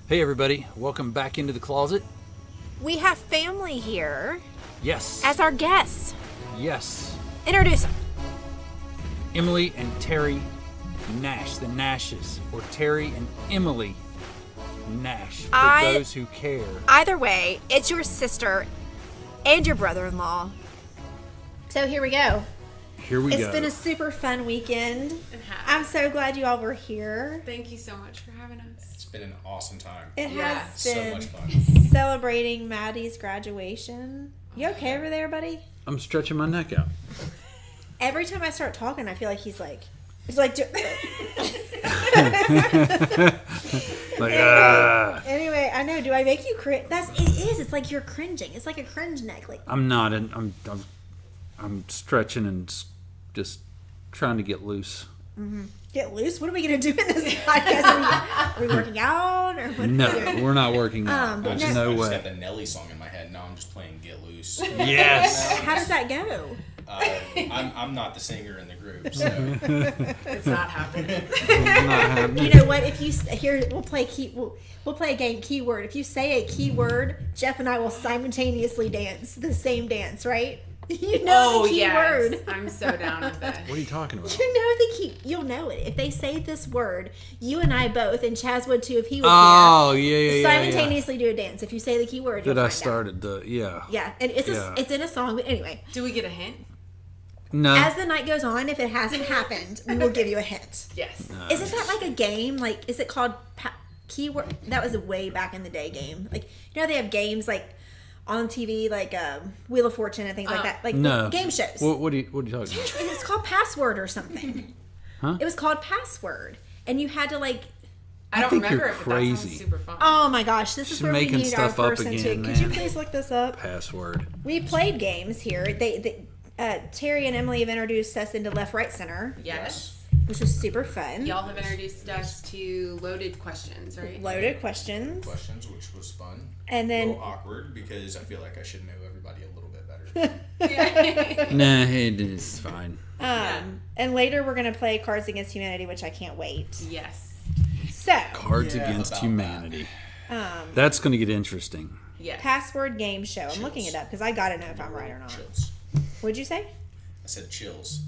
Hey everybody, welcome back into the closet. We have family here Yes. as our guests. Yes. Introduce them. Emily and Terry Nash, the Nashes, or Terry and Emily Nash, for those who care. Either way, it's your sister and your brother-in-law. So here we go. Here we go. It's been a super fun weekend. I'm so glad you all were here. Thank you so much for having us. It's been an awesome time. It has been so much fun. celebrating Maddie's graduation. You okay over there, buddy? I'm stretching my neck out. Every time I start talking, I feel like he's like... Anyway, I know. Do I make you cringe? It is. It's like you're cringing. It's like a cringe neck. Like I'm not. I'm stretching and just trying to get loose. Mm-hmm. Get loose. What are we gonna do in this podcast? Are we working out or what? No, we're not working out. I There's just way. got the Nelly song in my head. Now I'm just playing Get Loose. Yes. How does that go? I'm not the singer in the group, so It's not happening. You know what? If you we'll play we'll play a game. Keyword. If you say a keyword, Jeff and I will simultaneously dance the same dance. Right? You know the keyword. Yes. I'm so down with that. What are you talking about? You know the key. You'll know it if they say this word. You and I both, and Chaz would too if he was here. Yeah. Simultaneously do a dance. If you say the keyword, That you'll I find started out. Yeah, and it's in a song. But anyway, Do we get a hint? No. as the night goes on, if it hasn't happened, we will give you a hint. Yes. Isn't that like a game? Like, is it called keyword? That was a way back in the day game. Like, you know, they have games like on TV, like Wheel of Fortune and things like that. Like No. game shows. What are you talking about? It's called Password or something. Huh? It was called Password, and you had to like. I don't think remember you're it, but that crazy. sounds super fun. Oh my gosh, this is She's where we making need our stuff up person again, to. Could you man. please look this up? Password. We played games here. Terry and Emily have introduced us into Left, Right, Center, Yes. which was super fun. Y'all have introduced us to loaded questions, right? Loaded questions. which was fun. And A then little awkward because I feel like I should know everybody a little bit better. Yeah. Nah, it is fine. and later we're gonna play Cards Against Humanity, which I can't wait. Yes. So Cards Yeah, Against about Humanity. That's going to get interesting. Yes. password game show. I'm looking it up because I gotta know if I'm right or not. Chills. What'd you say? I said chills.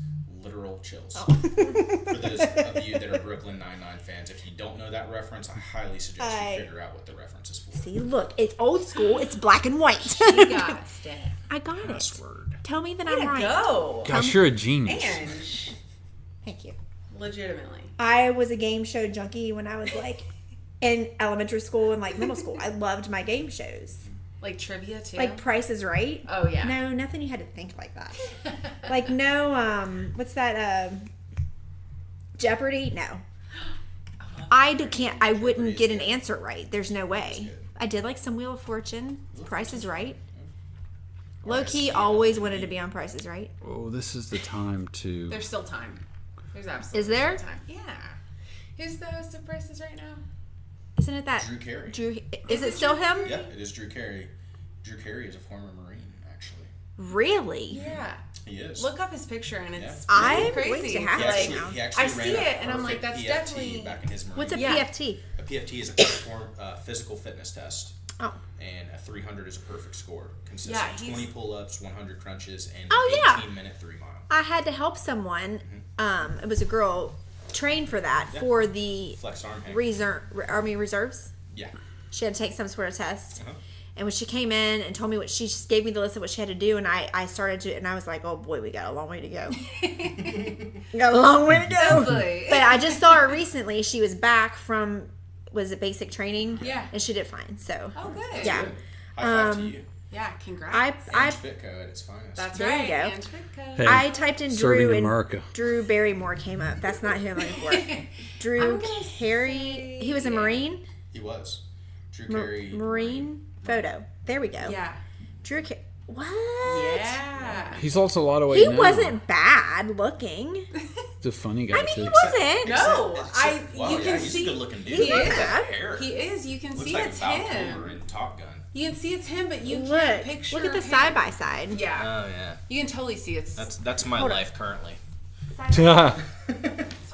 Literal chills. Oh. For those of you that are Brooklyn Nine-Nine fans, if you don't know that reference, I highly suggest you figure out what the reference is for. See, look, it's old school. It's black and white. You got it. I got it. Password. Tell me that I'm right. Go. Gosh, you're a genius. And Thank you. legitimately. I was a game show junkie when I was like in elementary school and like middle school. I loved my game shows. Like trivia too. Like Price is Right. Oh yeah. No, nothing you had to think like that. Like no, what's that? Jeopardy? No. I wouldn't get an answer right. There's no way. I did like some Wheel of Fortune. Price is Right. Low key, always wanted to be on Price is Right. Oh, this is the time to. There's still time. There's absolutely Is there? still time. Yeah. Who's the host of Prices right now? Isn't it that? Drew Carey. Is it still him? Yeah, it is Drew Carey. Drew Carey is a former Marine, actually. Really? Yeah. He is. Look up his picture and it's I'm really going crazy. to have It's to like, now. He actually I see ran a it and I'm like, perfect that's PFT definitely. back in his Marine. What's a Yeah. PFT? A PFT is a physical fitness test. Oh. And a 300 is a perfect score. Consists Yeah, of he's- 20 pull-ups, 100 crunches, and Oh, an yeah. 18-minute 3-mile. I had to help someone. It was a girl trained for that Yeah. for the Flex arm hang. Army Reserves. Yeah. She had to take some sort of test. Uh-huh. And when she came in and told me what she just gave me the list of what she had to do, and I started to, and I was like, oh boy, we got a long way to go. Got a long way to go. boy. But I just saw her recently. She was back from, was it basic training? Yeah. And she did fine. So Oh, good. yeah. Good. High five to you. Yeah, congrats. I Ange Fitco at its finest. That's There you right. go. Ange Fitco. Hey, I typed in serving Drew and America. Drew Barrymore came up. That's not who I'm looking for. Drew I'm gonna Carey. say- He was a yeah. Marine. He was. Drew Carey. Marine photo. There we go. Yeah. Drew Carey. What? Yeah. He's also a lot of weight He now. wasn't bad looking. He's a funny guy, I mean, too. he wasn't. No, Wow, you yeah, can he's see a good-looking dude. He He's not is. bad. Hair. He is. You can Looks see like it's Val Kilmer him. in Top Gun. You can see it's him, but you Look. can't picture. Look at the him. side by side. Yeah. Oh yeah. You can totally see it's. That's my life currently. Oh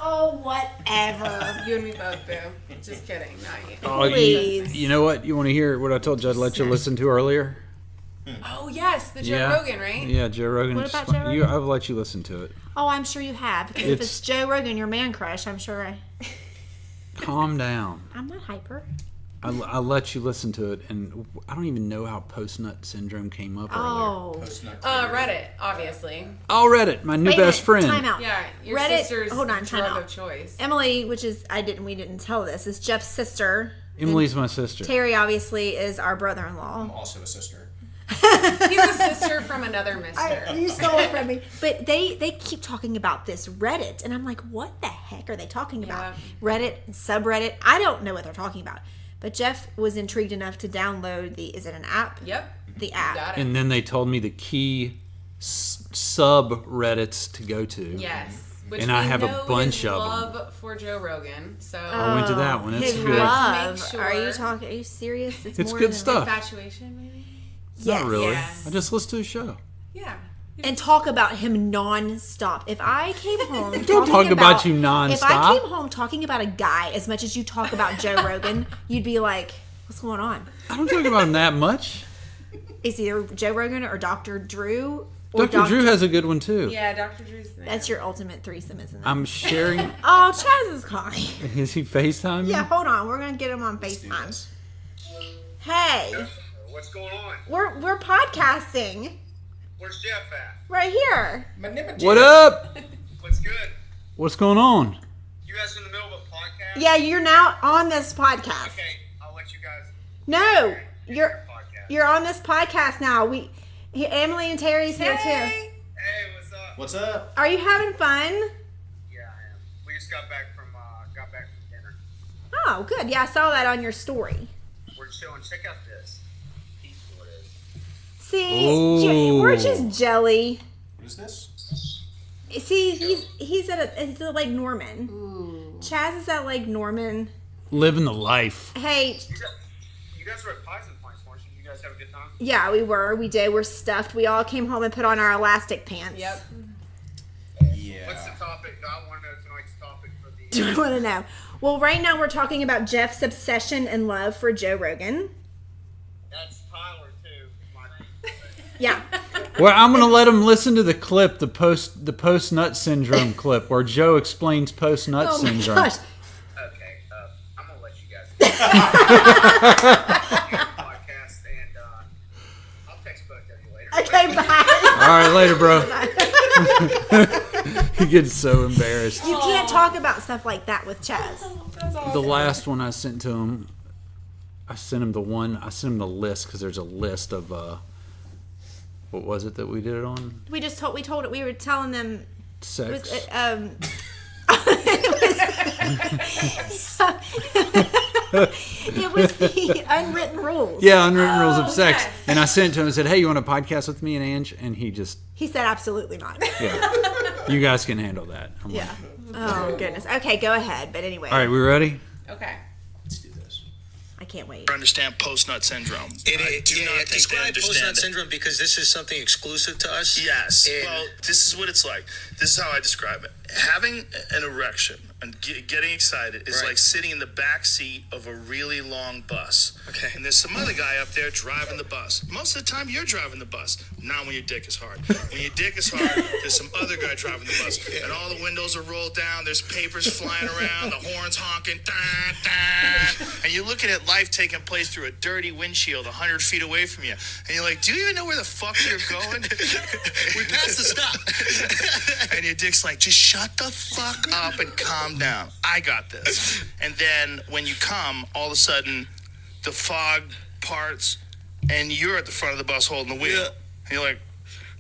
Oh, whatever. You and me both, boo. Just kidding. Not you. Oh, Please. you know what? You want to hear what I told you I'd let you listen to earlier? Oh, yes. The Joe Rogan, right? Yeah, Joe Rogan. What about Joe Rogan? I've let you listen to it. Oh, I'm sure you have. Because if it's Joe Rogan, your man crush, I'm sure Calm down. I'm not hyper. I let you listen to it, and I don't even know how post-nut syndrome came up earlier. Oh. Reddit, obviously. Oh, Reddit, my new Wait a best minute, friend. Time out. Yeah, your Reddit, sister's hold on, time drug out. of choice. Emily, which is, we didn't tell this, is Jeff's sister. Emily's my sister. Terry, obviously, is our brother-in-law. I'm also a sister. He's a sister from another mister. You stole it from me. But they keep talking about this Reddit, and I'm like, what the heck are they talking about? Reddit, subreddit, I don't know what they're talking about. But Jeff was intrigued enough to download is it an app? Yep. The app. Got it. And then they told me the key subreddits to go to. Yes. Which And I we have a know bunch his of them. love for Joe Rogan. So I went to that one. It's His good. love. Make sure. Are you talking? Are you serious? It's more good than stuff. infatuation, maybe. Yes. Not really. Yes. I just listened to a show. Yeah. And talk about him non-stop. If I came home Don't talking talk about you non-stop. If I came home talking about a guy as much as you talk about Joe Rogan, you'd be like, what's going on? I don't talk about him that much. Is either Joe Rogan or Dr. Drew? Or Dr. Drew has a good one too. Yeah, Dr. Drew's there. That's your ultimate threesome, isn't it? I'm sharing. Oh, Chaz is calling. Is he FaceTime? Yeah, hold on. We're gonna get him on FaceTime. Hey, What's going on? we're podcasting Where's Jeff at? right here. What up? What's good? What's going on? You guys in the middle of a podcast? Yeah, you're now on this podcast. Okay, I'll let you guys. No, Podcast. you're on this podcast now. Emily and Terry's here too. Hey, what's up? What's up? Are you having fun? Yeah, I am. We just got back from dinner. Oh, good. Yeah, I saw that on your story. We're chilling. Check out this. Peaceful it is. See, Ooh. we're just jelly. What is this? See, he's at Lake Norman. Ooh. Chaz is at Lake Norman. Living the life. Hey, You guys were at Pies and Pints, weren't you? You guys have a good time? yeah, we did. We're stuffed. We all came home and put on our elastic pants. Yep. Yeah. What's the topic? I want to know tonight's topic for the. Do you want to know? Well, right now we're talking about Jeff's obsession and love for Joe Rogan. That's Tyler too. My name. Yeah. Well, I'm gonna let him listen to the clip, the post nut syndrome clip, where Joe explains post nut Oh my syndrome. gosh. Okay, I'm gonna let you guys. Podcast and I'll text both of you later. Okay, bye. All right, later, bro. He gets so embarrassed. You can't talk about stuff like that with Chaz. That's awesome. The last one I sent to him, I sent him the list because there's a list of what was it that we did it on? We were telling them Sex. It was the unwritten rules. Yeah, unwritten rules of sex. yes. And I sent to him and said, "Hey, you want to podcast with me and Ange?" And he just, He said absolutely not. yeah, you guys can handle that. I'm like, Yeah. Oh goodness. Okay, go ahead. But anyway, all right, we ready? Okay. Let's do this. I can't wait. Understand post-nut syndrome. I do not think they describe understand post-nut it. syndrome because this is something exclusive to us. Yes. And- Well, this is what it's like. This is how I describe it. Having an erection and getting excited is Right. like sitting in the back seat of a really long bus. Okay. And there's some other guy up there driving the bus. Most of the time, you're driving the bus. Not when your dick is hard. When your dick is hard, there's some other guy driving the bus. And all the windows are rolled down. There's papers flying around. The horns honking. Da, da. And you're looking at life taking place through a dirty windshield 100 feet away from you. And you're like, do you even know where the fuck you're going? We passed the stop. And your dick's like, just shut the fuck up and calm down. I got this. And then when you come, all of a sudden, the fog parts, and you're at the front of the bus holding the wheel. Yeah. And you're like,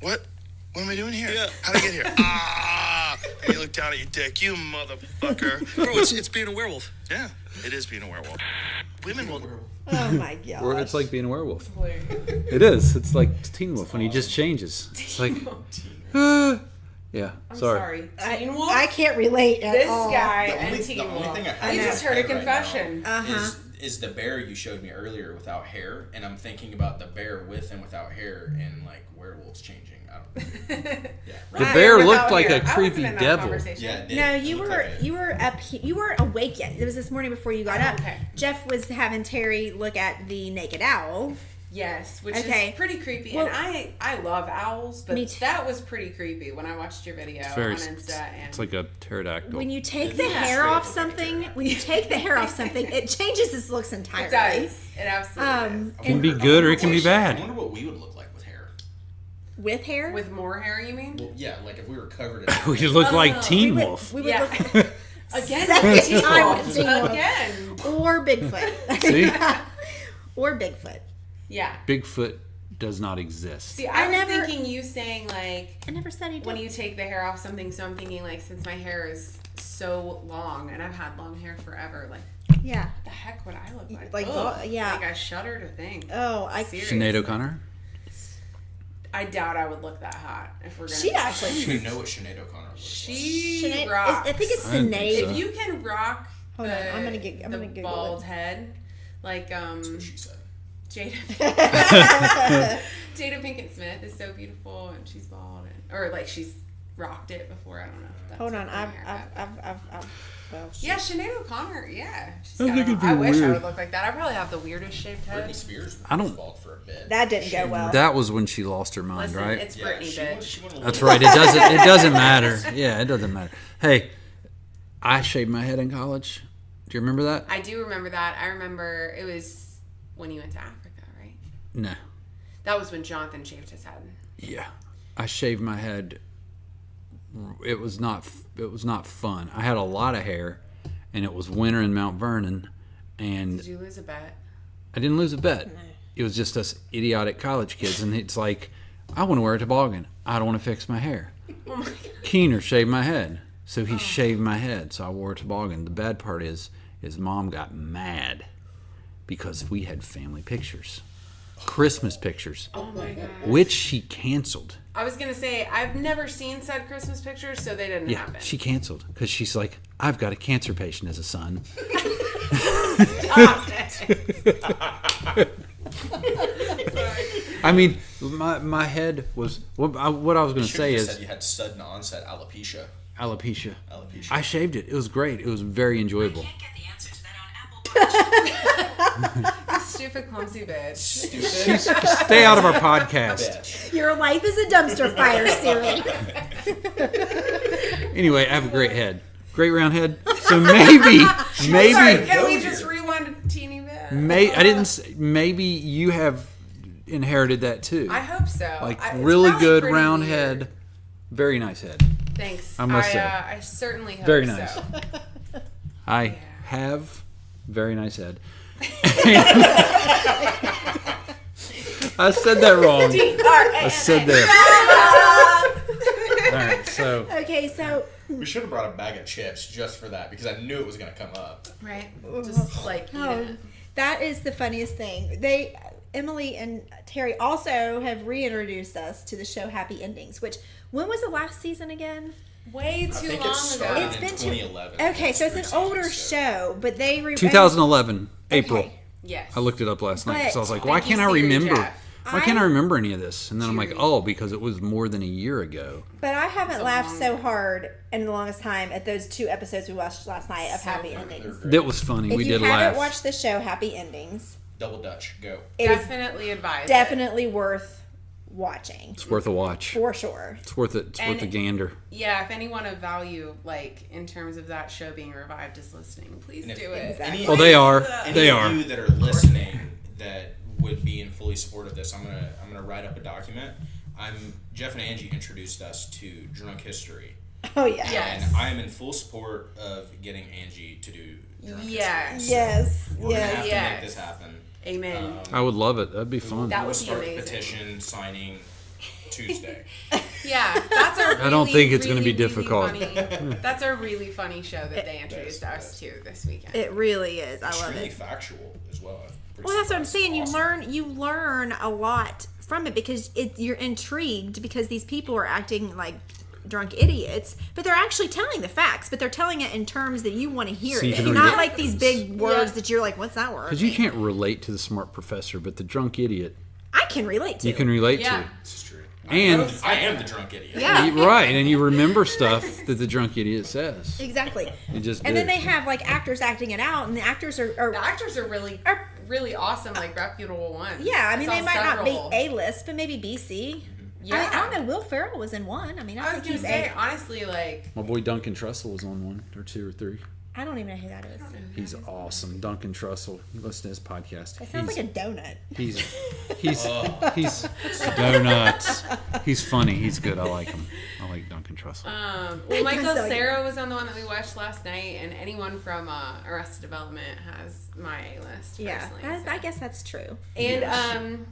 what? What am I doing here? Yeah. How'd I get here? Ah! And you look down at your dick. You motherfucker. Bro, it's being a werewolf. Yeah, it is being a werewolf. Women will... Oh my god. Or it's like being a werewolf. It is. It's like Teen Wolf when he just changes. It's like, yeah. I'm Sorry. sorry. Teen Wolf? I can't relate at This all. guy The and only Teen thing I Wolf. have I in just my heard a head right confession. now Uh-huh. is is the bear you showed me earlier without hair, and I'm thinking about the bear with and without hair, and like werewolves changing. I don't know. Yeah. The bear looked like a creepy devil. Yeah. It did. No, It you looked were like you were up. You weren't awake yet. It was this morning before you got up. Okay. Jeff was having Terry look at the naked owl. Yes, which Okay. is pretty creepy. Well- and I love owls, but Me too. that was pretty creepy when I watched your video It's very. on Insta. And It's like a pterodactyl. When you take the Yeah. hair Straight off up like a something, pterodactyl. when you take the hair off something, it changes its looks entirely. it does. It absolutely It can be good or it can be I bad. wonder what we would look like with hair. With hair, does. With more hair, you mean? Well, yeah, like if we were covered in. We look like Teen we would, Wolf. we would Yeah. look Again, Second Teen time Wolf. with Teen Wolf. Again. or Bigfoot. See? Or Bigfoot. Yeah. Bigfoot does not exist. See, I was never- thinking you saying like I never said he did. when you take the hair off something, so I'm thinking like since my hair is so long and I've had long hair forever, like Yeah. the heck would I look like? Like, Ugh. yeah. Like I shudder to think. Oh, I. Seriously. Sinead O'Connor? I doubt I would look that hot if we're gonna. She actually. You know what Sinead O'Connor looks She Sinead- rocks. I think it's I didn't think Sinead. so. If you can rock Hold the, on, I'm gonna the Google bald it. head, like like. She said. Jada. Jada Pinkett Smith is so beautiful, and she's bald, or like she's rocked it before. I don't know. If that's Hold on, her haircut. well, Yeah, Sinead O'Connor. Yeah, she's I think it'd be I wish I weird. would look like that. I probably have the weirdest shaped head. Britney Spears I don't- was bald for a bit. that didn't go well. That was when she lost her mind, Listen, right? it's Yeah, Britney, she bitch. went- she went a That's little- right. It doesn't matter. Yeah, it doesn't matter. Hey, I shaved my head in college. Do you remember that? I do remember that. I remember it was when you went to Africa, right? No. That was when Jonathan shaved his head. Yeah. I shaved my head. It was not fun. I had a lot of hair and it was winter in Mount Vernon and Did you lose a bet? I didn't lose a bet. It was just us idiotic college kids and it's like I want to wear a toboggan. I don't want to fix my hair. Oh my god. Keener shaved my head. So he shaved my head, so I wore a toboggan. The bad part is his mom got mad because we had family pictures, Christmas pictures, Oh my god. which she canceled. I was gonna say I've never seen said Christmas pictures, so they didn't Yeah, happen. she canceled because she's like, I've got a cancer patient as a son. Stop it. I mean, my head was what I was going to Should've say just is said you had sudden onset alopecia. alopecia. Alopecia. I shaved it. It was great. It was very enjoyable. Can't get the answer to that on Apple Watch. Stupid clumsy bitch. Stupid. Stay out of our podcast. bitch. Your life is a dumpster fire, Siri. Anyway, I have a great head. Great round head. So maybe Sorry, can we just rewind a teeny bit? maybe you have inherited that too. I hope so. Like it's really probably good pretty round weird. head. Very nice head. Thanks. I must say. I certainly hope Very so. nice. I have very nice head. I said that wrong. I said that. All right, so Okay, so We should have brought a bag of chips just for that because I knew it was going to come up. Right? Just like eat it. that is the funniest thing. Emily and Terry also have reintroduced us to the show Happy Endings, which, when was the last season again? Way I too think long it started ago. It's in been too- 2011. Okay, so it's an Three older seasons, so- show, but they 2011 April. Okay. Yes. I looked it up last night because I was like, Thank why you, can't I Siri remember? Jeff. Why can't I remember any of this? And then I'm like, oh, because it was more than a year ago. But I haven't laughed long so hard in the longest time at those 2 episodes we watched last night of So Happy good. Endings. That was funny. If We you did haven't laugh. watched the show Happy Endings, Double Dutch, go. it is Definitely advise. definitely worth watching It's worth a watch. for sure. It's worth it. It's worth a And- gander. Yeah, if anyone of value, like in terms of that show being revived, is listening, please And if- do it. Exactly. Any- Well, they are. Any They of are. you that are listening that would be in fully support of this, I'm gonna write up a document. Jeff and Angie introduced us to Drunk History, Oh yeah. Yes. and I am in full support of getting Angie to do Drunk Yes. History. Yes. We're gonna have Yes. to Yes. make this happen. Amen. I would love it. That'd be fun. That We'll would be start amazing. petition signing Tuesday. Yeah, that's a really, I don't think it's gonna really, be difficult. Really funny, that's a really funny show that they introduced us to this weekend. It really is. I love Extremely it. factual as well. I'm pretty Well, that's what I'm surprised. saying. Awesome. You learn a lot from it because you're intrigued because these people are acting like drunk idiots, but they're actually telling the facts, but they're telling it in terms that you want to hear So you it. can Not relate. like these big words that you're like, what's that word? Because you can't relate to the smart professor, but the drunk idiot I can relate to. you can relate Yeah. to. This is true. And I am the drunk idiot. Yeah. right, and you remember stuff that the drunk idiot says. Exactly. You just And do. then they have like actors acting it out, and the actors The actors are really awesome, like reputable ones. yeah, I mean, saw they might not be several. A-list, but maybe B-C. Yeah. I don't know. Will Ferrell was in one. I mean, I I was think gonna he's say, A. honestly, like, My boy Duncan Trussell was on 1 or 2 or 3. I don't even know who that is. He's awesome. Duncan Trussell. You listen to his podcast. That sounds like a donut. He's donuts. He's funny. He's good. I like him. I like Duncan Trussell. well, Michael So- Cera was on the one that we watched last night, and anyone from Arrested Development has my A-list. Yeah, personally, so. I guess that's true. And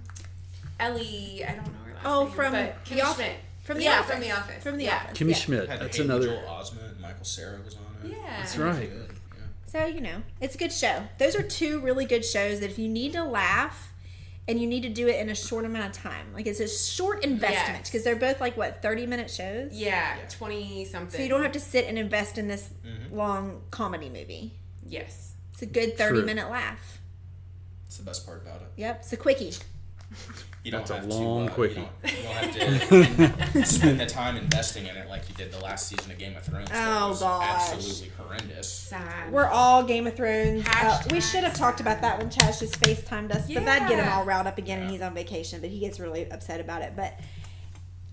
Ellie, I don't know her last Oh, name. from but The Kimmy Office. Schmidt. From The yeah, Office. from The Office. From The yeah. Office. Kimmy yeah. Schmidt. Had That's Haley another. Joel Osment, Michael Cera was on it. Yeah. That's right. Good. Yeah. So, you know, it's a good show. Those are 2 really good shows that if you need to laugh and you need to do it in a short amount of time, like it's a short investment Yes. because they're both like, what, 30-minute shows? Yeah, 20-something. So you don't have to sit and invest in this Mm-hmm. long comedy movie. Yes. It's a good 30-minute laugh. It's the best part about it. Yep, it's a quickie. You don't That's a have long to. quickie. You don't have to spend the time investing in it like you did the last season of Game of Thrones. that Oh, was gosh. absolutely horrendous. Sad. We're all Game of Thrones. We Hashtag should have talked about that when Chaz just FaceTimed us, but that'd get him Yeah. all riled up again, and he's on vacation. But he gets really upset about it. But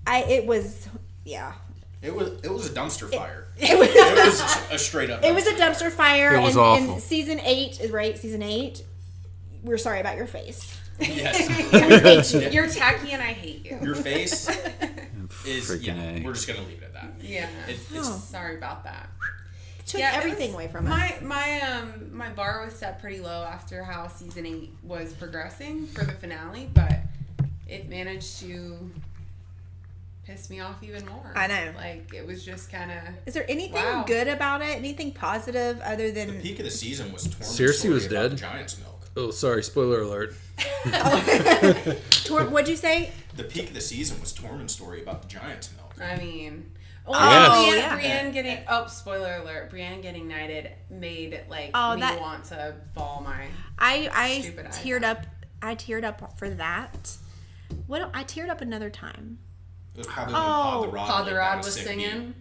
it was It was a dumpster fire. it was It was a straight up. it was a dumpster fire. It was and, awful. And season 8 is right. Season 8. We're sorry about your face. Yes. We hate you. You're tacky and I hate you. Your face is. Freaking Yeah, A. we're just gonna leave it at that. Yeah. It's Sorry about that. Took Yeah, it everything was- away from us. My bar was set pretty low after how season 8 was progressing for the finale, but it managed to piss me off even more. I know. Like, it was just kind of. Is there anything Wow. good about it? Anything positive other the than peak of the season was Tormund's Cersei story was about dead. the Giant's milk. Oh, sorry. Spoiler alert. what'd you say? The peak of the season was Tormund's story about the Giant's milk. I mean. Oh, Yes. yeah. Brienne getting. Oh, spoiler alert. Brienne getting knighted made it like Oh, me that- want to bawl my. I Stupid eyes teared out. up. I teared up for that. I teared up another time. It was probably Oh, when Pod Pod the the Rod Rod laid was down a sick singing.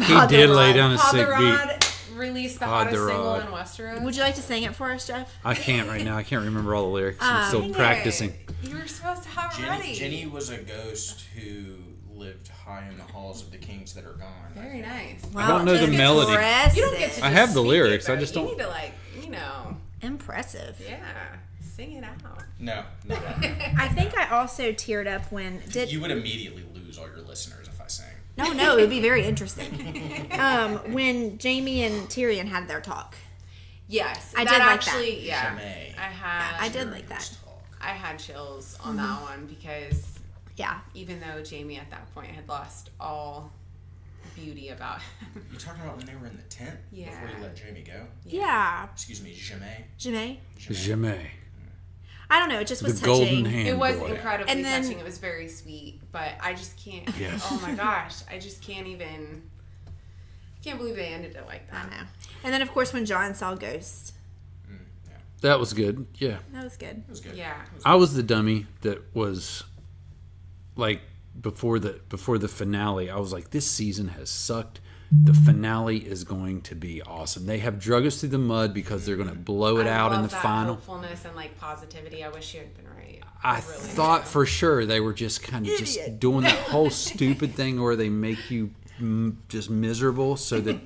He did lay down a Pod the sick beat. Rod released the Pod the hottest single Rod. in Westeros. Would you like to sing it for us, Jeff? I can't right now. I can't remember all the lyrics. I'm still Dang it. practicing. You were supposed to have it beat. ready. Jenny was a ghost who lived high in the halls of the kings that are gone. Very nice. I don't know the melody. You don't get to. I just have the speak lyrics, It, I though. just You don't- need to like, you know, Impressive. yeah, sing it out. No, no. I think I also teared up when You would immediately lose all your listeners if I sang. No, it would be very interesting. When Jamie and Tyrion had their talk. Yes, I that did like actually, that. yeah. Jamais. I I did like that. had chills on that one because Yeah. even though Jamie at that point had lost all beauty about him. You talking about when they were in the tent before Yeah. you let Jamie go? Yeah. Excuse me, jamais. Janae? Jamais. I don't know. It just The was golden touching. hand It was boy. incredibly And then- touching. It was very sweet, but I just can't. Yes. Oh my gosh, I just can't even. Can't believe they ended it like I that. know. And then, of course, when John saw Ghost. Yeah, That was good. Yeah. That was good. it was good. Yeah. I was the dummy that was like before the finale. I was like, this season has sucked. The finale is going to be awesome. They have drug us through the mud because they're going to blow it I out in love the that final. hopefulness and like positivity. I wish you had been right. I really thought do. for sure they were just kind of just doing that whole stupid thing where they make you just miserable so that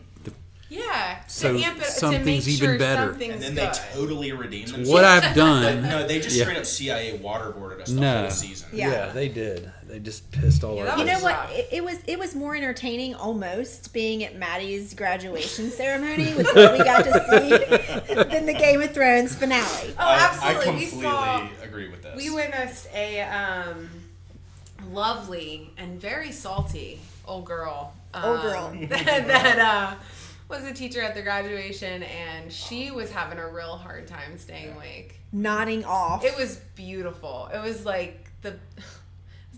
Yeah. So to amp it, to something's make even sure better. something's And then good. they totally redeemed themselves. what I've done. No, they just Yeah. straight up CIA waterboarded us the No. whole season. Yeah. they did. They just pissed all Yeah, over that You was us. know what? rough. It was more entertaining almost being at Maddie's graduation ceremony with what we got to see than the Game of Thrones finale. Oh, I absolutely. We completely saw. agree with this. We witnessed a lovely and very salty old girl. Old girl. That was a teacher at the graduation, and she was having a real hard time staying awake. Nodding off. It was beautiful. It was like the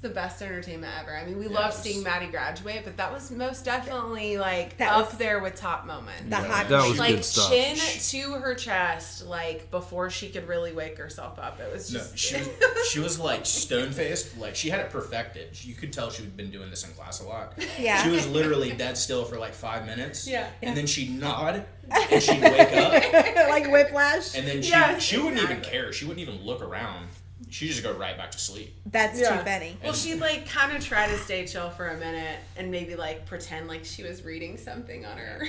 the best entertainment ever. I mean, we Yeah, love it was- seeing Maddie graduate, but that was most definitely like That up was there with top moments. the high That point. was Like good stuff. chin to her chest, like before she could really wake herself up. It was No, just she was like stone faced. Like she had it perfected. You could tell she'd been doing this in class a lot. Yeah. She was literally dead still for like 5 minutes. Yeah. And then she'd nod and she'd wake up like whiplash. and then Yes, she wouldn't even exactly. care. She wouldn't even look around. She'd just go right back to sleep. That's Yeah. too funny. Well, she'd like kind of try to stay chill for a minute and maybe like pretend like she was reading something on her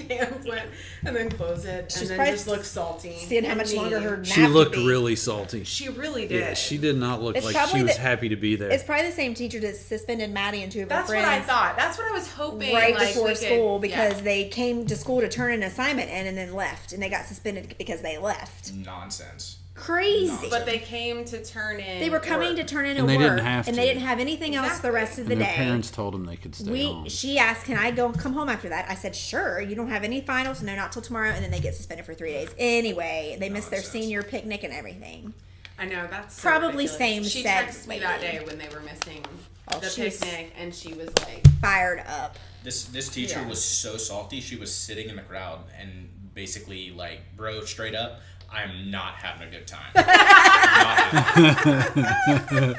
pamphlet and then close it She's and then probably just look salty. Seeing how and much longer mean. her nap She would looked be. really salty. She really did. Yeah, she did not look It's like probably she was the- happy to be there. It's probably the same teacher that suspended Maddie and two of her That's what friends. I thought. That's what I was hoping. Right like, before we could- school because yeah. they came to school to turn an assignment in and then left, and they got suspended because they left. Nonsense. Crazy. But they came to turn in. They were coming work. to turn in And a they work, didn't have and to. they didn't have anything else the rest of the and their day. parents told them they could stay home. She asked, "Can I come home after that?" I said, "Sure." You don't have any finals, no, not till tomorrow, and then they get suspended for 3 days. Anyway, they missed their Nonsense. senior picnic and everything. I know that's so Probably ridiculous. same She said texted me that lady. day when they were missing Oh, the she was- picnic, and she was like, Fired up. This teacher Yeah. was so salty. She was sitting in the crowd and basically like, bro, straight up, I am not having a good time. Not having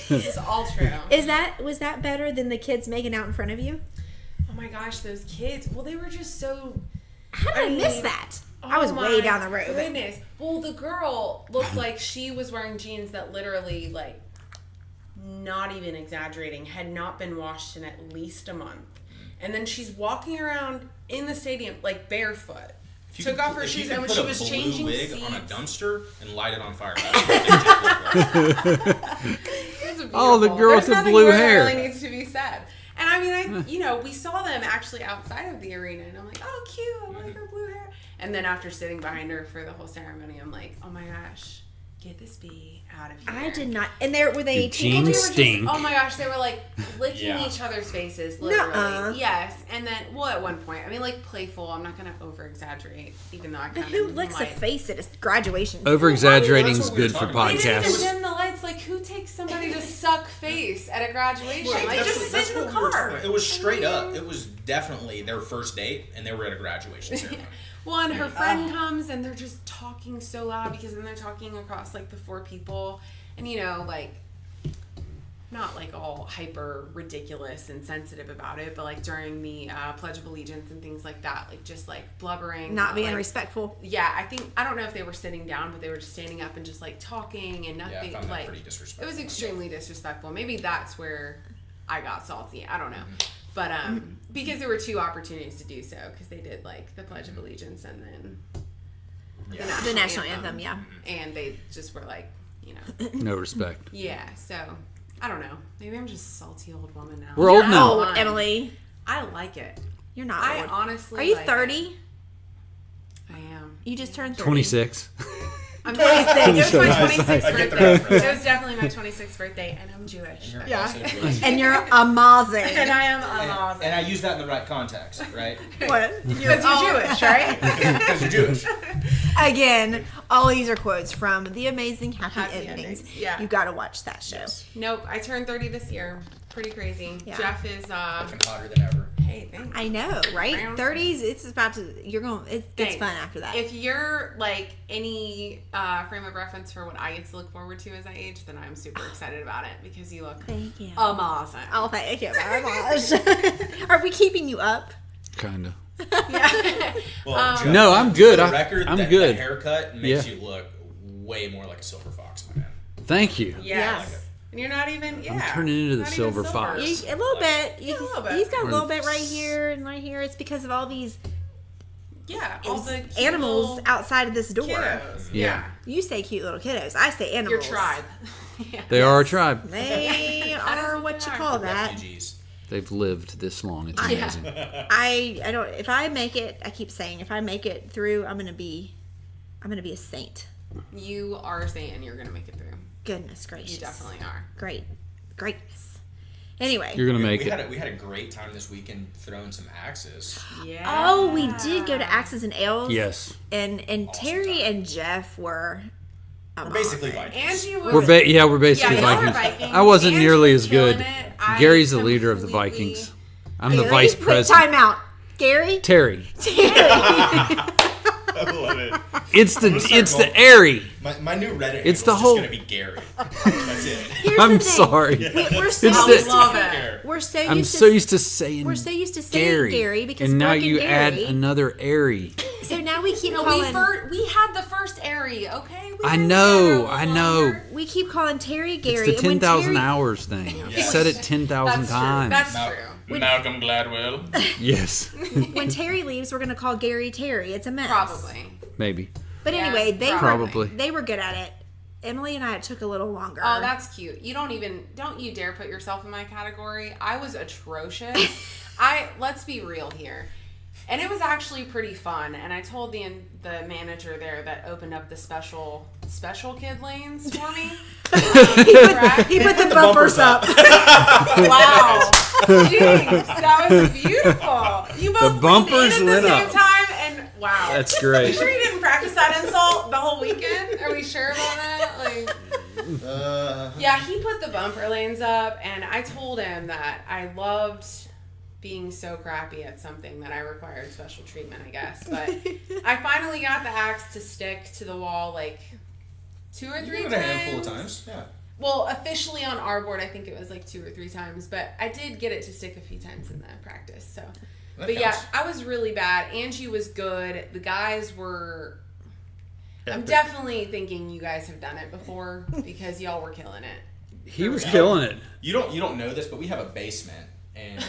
"This is all true." Was that better than the kids making out in front of you? Oh my gosh, those kids! Well, they were just so. How did I miss mean, that? I was Oh way my down the road. Goodness. Well, the girl looked like she was wearing jeans that literally, like, not even exaggerating, had not been washed in at least a month. And then she's walking around in the stadium like barefoot. If you Took could off put- her if you shoes, could and when put she a was blue changing wig seats, on a dumpster and light it on fire. That's what that chick looked like. it was Oh, the beautiful. girl There's with the nothing blue more that hair. really needs to be said. And I mean, we saw them actually outside of the arena, and I'm like, oh, cute, I like her blue hair. And then after sitting behind her for the whole ceremony, I'm like, oh my gosh, get this bee out of here. I did not. And there were they Your tinkling? They were jeans just- stink. oh my gosh, they were like licking Yeah. each other's faces, literally. Nuh-uh. Yes, and then at one point, I mean, like playful. I'm not gonna over exaggerate, even though I kind But of who licks a face at a graduation? Over exaggerating That's is what we were good for talking about. They didn't even podcasts. dim the lights. Like, who takes somebody to suck face at a graduation? Right, Like, just sit in the what we were car. talking about. It was straight up. It was definitely their first date, and they were at a graduation ceremony. Well, and her friend comes, and they're just talking so loud because then they're talking across like the 4 people, and like not like all hyper ridiculous and sensitive about it, but like during the Pledge of Allegiance and things like that, like just like blubbering, Not being like, respectful. Yeah, I don't know if they were sitting down, but they were just standing up and just like talking and Yeah, I nothing. found that Like pretty it disrespectful. was extremely disrespectful. Maybe that's where I got salty. I don't know. But because there were 2 opportunities to do so, because they did like the Pledge of Allegiance and then Yeah. The national anthem, yeah. and they just were like, No respect. yeah. So I don't know. Maybe I'm just a salty old woman now. We're old now. Oh, Fine. Emily, I like it. you're not. I old. honestly. Are you like 30? it. I am. You just turned 30. 26. I'm 26. It was my 26th I get the birthday. reference. It was definitely my 26th birthday, and I'm Jewish. You're Yeah. also Jewish. And you're a Mazen. And I am a And I use that in the right context, right? What? Because you're Jewish, right? Because you're Jewish. Again, all these are quotes from The Amazing Happy, Happy Endings. Endings, yeah. You gotta watch that show. Yes. Nope. I turned 30 this year. Pretty crazy. Yeah. Jeff is Looking hotter than ever. hey, thanks. I know, right? 30s, it's about to, it gets Thanks. fun after that. If you're like any frame of reference for what I get to look forward to as I age, then I'm super excited about it because you look Thank you. amazing. Oh, thank you very much. Are we keeping you up? Kind of. Yeah. Well, Jeff, No, I'm good. For the record, I'm that good. haircut makes Yeah. you look way more like a silver fox, my man. Thank you. Yes. And you're not even. Yeah. I'm turning into the not even silver fox. A little bit. Yeah, a little bit. He's got a Or little the- bit right here and right here. It's because of all these Yeah. All the cute animals little outside of this door. kiddos. Yeah. You say cute little kiddos. I say animals. Your tribe. Yeah. They are a tribe. They are what you call that. Refugees. They've lived this long. It's amazing. I don't. If I make it, I keep saying, if I make it through, I'm gonna be a saint. You are saying you're gonna make it through. Goodness gracious. You definitely are. Greatness. Anyway. You're going to make we it. had a great time this weekend throwing some axes. Yeah. Oh, we did go to Axes and Ales. Yes. And Terry and Jeff were We're basically Vikings. Angie was. We're basically y'all are Vikings. I wasn't Angie nearly was as good. killing it. I Gary's the leader of the completely- Vikings. I'm the Okay, vice let me put president. time out. Gary? Terry. I love it. It's gonna start the going- Airy. My new Reddit It's handle's the just whole- gonna be Gary. That's it. Here's I'm the thing. sorry. We're so It's used the- to love it. we're so I'm used so to used to saying we're so used to saying Gary because and now Brooke and you add Gary- another Airy. So now we keep No, calling we had the first Airy, okay? We I were know, together a I little know. longer. we keep calling Terry Gary. It's the and when 10,000 Terry- hours thing. I've said it 10,000 That's times. true. That's true. Malcolm Gladwell. Yes, When Terry leaves, we're gonna call Gary Terry. It's a mess. Probably. maybe. But Yeah, anyway, they probably. were were good at it. Emily and I, it took a little longer. Oh, that's cute. Don't you dare put yourself in my category. I was atrocious. Let's be real here. And it was actually pretty fun. And I told the manager there that opened up the special kid lanes for me. he put the bumpers up. Wow. Jeez, that was beautiful. You both The bumpers leaned in at the lit same up. time, and wow. That's Are great. you sure you didn't practice that insult the whole weekend? Are we sure about that? Like, yeah, he put the bumper lanes up, and I told him that I loved being so crappy at something that I required special treatment, I guess. But I finally got the axe to stick to the wall like 2 or 3 You times. did it a handful of times. Yeah. Well, officially on our board, I think it was like 2 or 3 times, but I did get it to stick a few times in the practice. So, That but yeah, counts. I was really bad. Angie was good. The guys were. I'm definitely thinking you guys have done it before because y'all were killing it. He was killing it. You don't know this, but we have a basement, and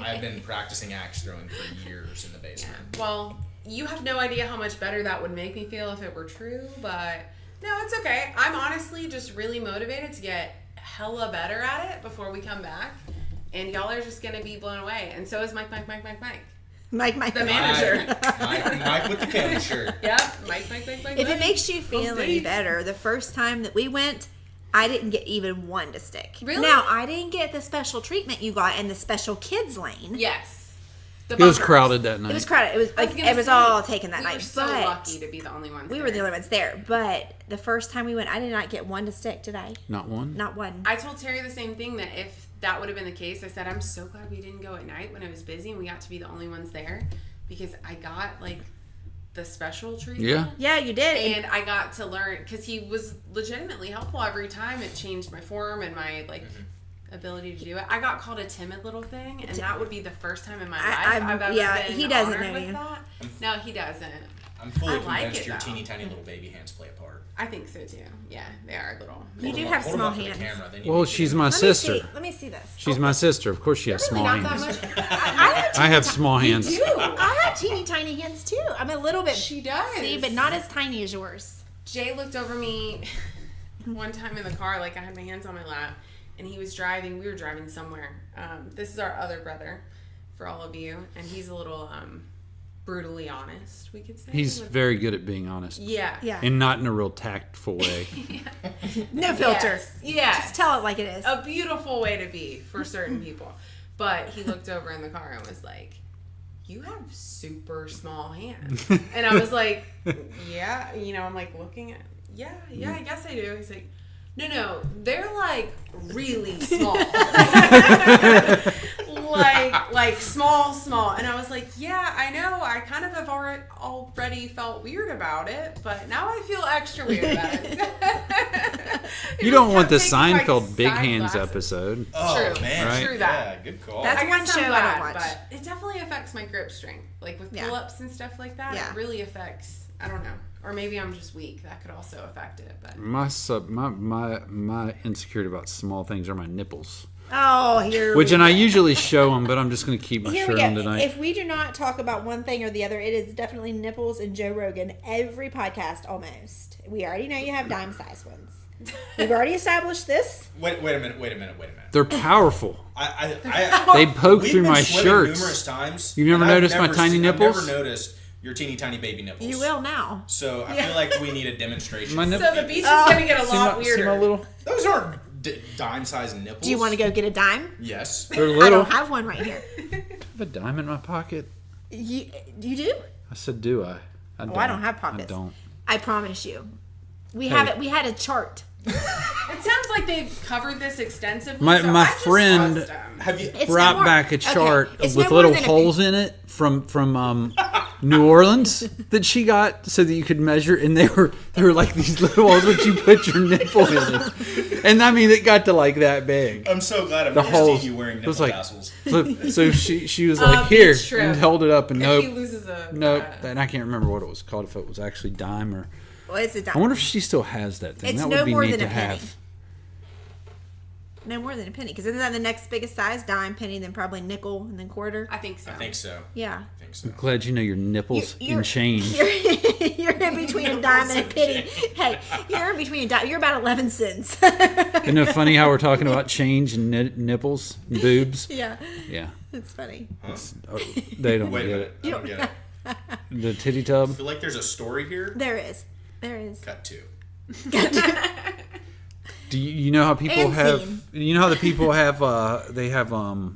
I've been practicing axe throwing for years in the basement. Well, you have no idea how much better that would make me feel if it were true, but no, it's okay. I'm honestly just really motivated to get hella better at it before we come back, and y'all are just gonna be blown away. And so is Mike. Mike, The manager. Mike with the camera shirt. Yep, Mike. If it makes you feel any deep. better, the first time that we went, I didn't get even one to stick. Really? Now, I didn't get the special treatment you got in the special kids lane. Yes. The It was bumpers. crowded that night. It was crowded. It was I was like gonna it was say, all taken that we night. were so but lucky to be the only ones. we there. were the only ones there. But the first time we went, I did not get one to stick today. Not one. Not one. I told Terry the same thing, that if that would have been the case, I said I'm so glad we didn't go at night when it was busy and we got to be the only ones there, because I got like the special treatment. Yeah. Yeah, you did. And I got to learn, because he was legitimately helpful every time. It changed my form and my ability to do it. I got called a timid little thing, and that would be the first time in my life I've ever been he doesn't honored know with you. that. No, he doesn't. I'm fully I like convinced it, your though. teeny tiny little baby hands play a part. I think so too. Yeah, they are little. You do Hold have 'em small up to the hands. camera, then you Well, need to she's do my it. sister. Let me see this. She's my sister. Of course, she has small Really not hands. that much. I have small hands. I have teeny tiny hands too. I'm a little bit. She does. See, but not as tiny as yours. Jay looked over me one time in the car, like I had my hands on my lap, and he was driving. We were driving somewhere. This is our other brother, for all of you, and he's a little brutally honest, we could say. He's very good at being honest. Yeah. Yeah. And not in a real tactful way. No filter. Yes. Just tell it like it is. A beautiful way to be for certain people. But he looked over in the car and was like, "You have super small hands." And I was like, "Yeah." I'm like looking at, yeah, I guess I do. He's like, No, they're like really small. like small. And I was like, yeah, I know. I kind of have already felt weird about it, but now I feel extra weird about it. You don't want the kept taking, like, Seinfeld Big side Hands glasses. episode. Oh True. man, Right. True that. Yeah, good call. That's I one guess show I'm I don't glad, watch. but it definitely affects my grip strength. Like with Yeah. pull-ups and stuff like that, Yeah. it really affects. I don't know, or maybe I'm just weak. That could also affect it. But My insecurity about small things are my nipples. Oh, here. Which, and I usually show them, but I'm just going to keep my Here shirt we on go. tonight. If we do not talk about one thing or the other, it is definitely nipples and Joe Rogan. Every podcast, almost. We already know you have dime size ones. We've already established this. Wait a minute. They're powerful. I They poke we've through been my swimming shirts. numerous times. You've never and I've noticed my tiny nipples? I've never noticed your teeny tiny baby nipples. You will now. So I feel like we need a demonstration. My for nipple- so the people. beach is gonna get a lot See weirder. my little? Those aren't dime-sized nipples. Do you want to go get a dime? Yes. They're I little. don't have one right here. I have a dime in my pocket. You do? I said, do I? I don't. I don't have pockets. I don't. I promise you. We have it. We had a chart. It sounds like they've covered this extensively. My so my I just friend trust them. Have you? It's no brought more- back a okay, chart it's with no more little than a holes in it from New Orleans that she got so that you could measure, and they were like these little holes that you put your nipple in, and I mean it got to like that big. I'm so glad I've The never holes. seen you wearing It was nipple like- tassels. So she was like here beach trip. and held it up, and If he nope, loses a nope, and I can't remember what it was called, if it was actually dime or. Well, it's a dime. I wonder if she still has that thing. It's That no would be more neat than to a penny. have. No more than a penny, because isn't that the next biggest size? Dime, penny, then probably nickel, and then quarter. I think so. I think so. Yeah. I think so. Glad you know your nipples You're- in change. You're in between a dime and a penny. Hey, you're in between a dime. You're about 11 cents. Isn't it funny how we're talking about change and nipples and boobs? Yeah, Yeah. it's funny. Oh, they don't Wait a get minute. it. I don't get it. The titty tub. I feel like there's a story here. There is. There is. Cut to. Do you know how people And have? scene. You know how the people have? They have the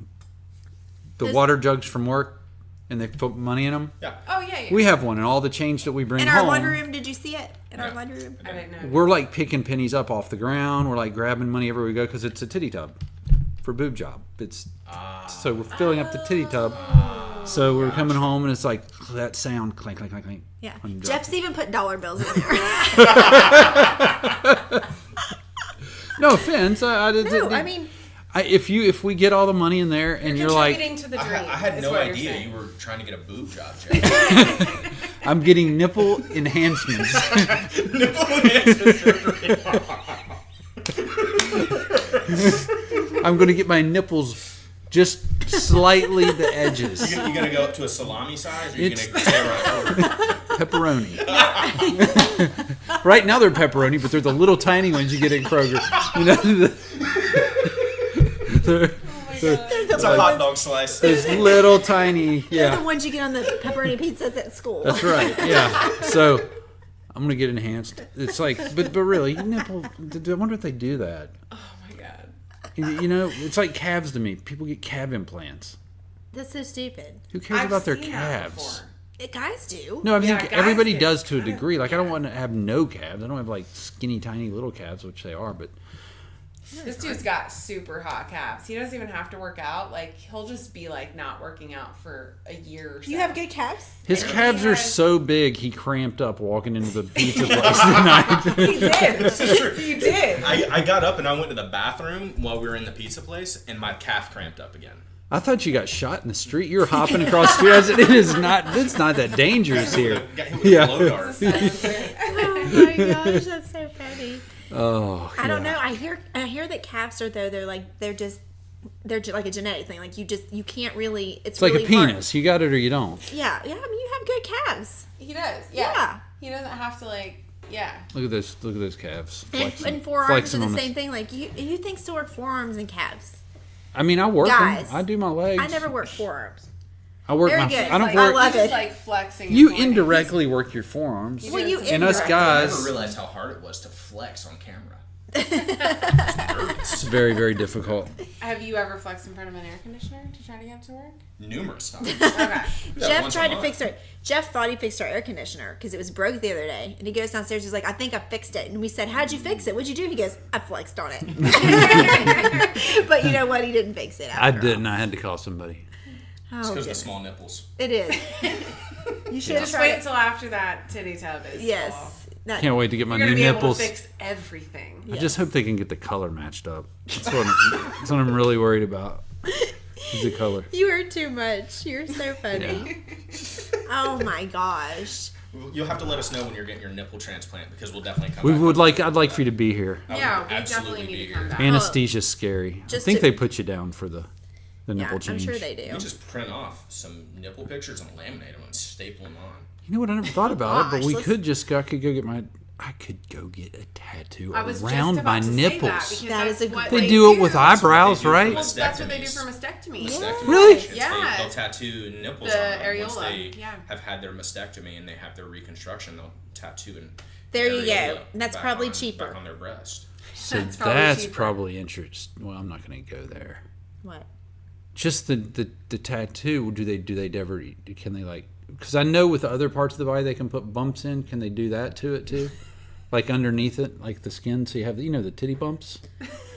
There's- water jugs from work, and they put money in them. Yeah. Oh yeah, yeah. We have one, and all the change that we bring In our home. laundry room, did you see it? In our Yeah. laundry room? I didn't know. We're like picking pennies up off the ground. We're like grabbing money everywhere we go because it's a titty tub for boob job. It's so we're filling up the titty tub. So we're coming home and it's like that sound clank clank clank clank. Yeah. when you drop Jeff's even put dollar bills in there. it. No offense. No, I mean, if we get all the money in there and you're like, contributing to the dream. I had is no what you're idea saying. you were trying to get a boob job, Jeff. I'm getting nipple enhancements. I'm going to get my nipples just slightly the edges. You gonna go up to a salami size, or you It's- gonna stay right over? Pepperoni. Right now they're pepperoni, but they're the little tiny ones you get at Kroger. You know, It's a hot dog slice. those little tiny, they're the yeah. ones you get on the pepperoni pizzas at school. That's right, yeah. So I'm gonna get enhanced. It's like, but really, nipple. I wonder if they do that. Oh my god. You know, it's like calves to me. People get calf implants. That's so stupid. Who cares I've about their seen that calves? before. Guys do. No, I mean Yeah, guys everybody get- does to a degree. Like I don't want to have no calves. I don't have like skinny, tiny little calves, which they are. But This dude's got super hot calves. He doesn't even have to work out. Like he'll just be like not working out for a year or so. You have good calves? his And calves he are has- so big, he cramped up walking into the pizza place tonight. He did. He did. I got up and I went to the bathroom while we were in the pizza place, and my calf cramped up again. I thought you got shot in the street. You were hopping across the street. I said, it's not that dangerous here. Got hit with Yeah. a blow dart. Oh my gosh, that's so funny. Oh, I don't know. I hear that calves are though they're just like a genetic thing. Like you can't really. It's like really a penis. You got it or you don't. Hard. Yeah. I mean, you have good calves. He does. Yeah. Yeah. He doesn't have to like. Yeah. Look at this. Look at those calves. And forearms flexing are on the this. same thing. Like you think to work forearms and calves? I mean, I work them. Guys, I do my legs. I never work forearms. I work Very my. good. I don't Like, work. I love He's it. just like flexing. You and pointing. indirectly work your forearms. Well, you And us indirectly. I guys, never realized how hard it was to flex on camera. it's very, very difficult. Have you ever flexed in front of an air conditioner to try to get to work? Numerous times. Okay. Jeff once a tried to month. fix her. Jeff thought he fixed our air conditioner because it was broke the other day. And he goes downstairs. He's like, I think I fixed it. And we said, how'd you fix it? What'd you do? He goes, I flexed on it. But you know what? He didn't fix it. I after all. didn't. I had to call somebody. Oh, Because of the goodness. small nipples. It is. You should have Just tried wait it. until after that titty tub is full. Yes. That, Can't wait to get my You're new gonna be nipples. able to fix everything. I just hope they can get the color matched up. That's what I'm really worried about. Is the color. You are too much. You're so funny. Oh my gosh. You'll have to let us know when you're getting your nipple transplant because we'll definitely come We back. would like. I'd like for you to be here. I would Yeah, we absolutely definitely need be to come here. back. Anesthesia's scary. I just think to- they put you down for the Yeah, nipple I'm change. sure they do. You just print off some nipple pictures and laminate them and staple them on. You know what? I never thought about it, but Gosh, we let's- could go get my. I could go get a tattoo I was around just my about to say nipples. that because That that's is a what good- They do it with do. eyebrows, That's what they do right? for Well, that's what they do mastectomies. for mastectomy. Mastectomy Really? patients, Yeah. They'll tattoo nipples The on them areola, once they yeah. have had their mastectomy and they have their reconstruction. They'll tattoo an There you go. areola And that's back probably on- cheaper. back on their breast. So That's probably that's cheaper. probably interesting. Well, I'm not going to go there. What? Just the tattoo. Do they ever? Can they like? Because I know with the other parts of the body they can put bumps in. Can they do that to it too? like underneath it, like the skin, so you have the titty bumps.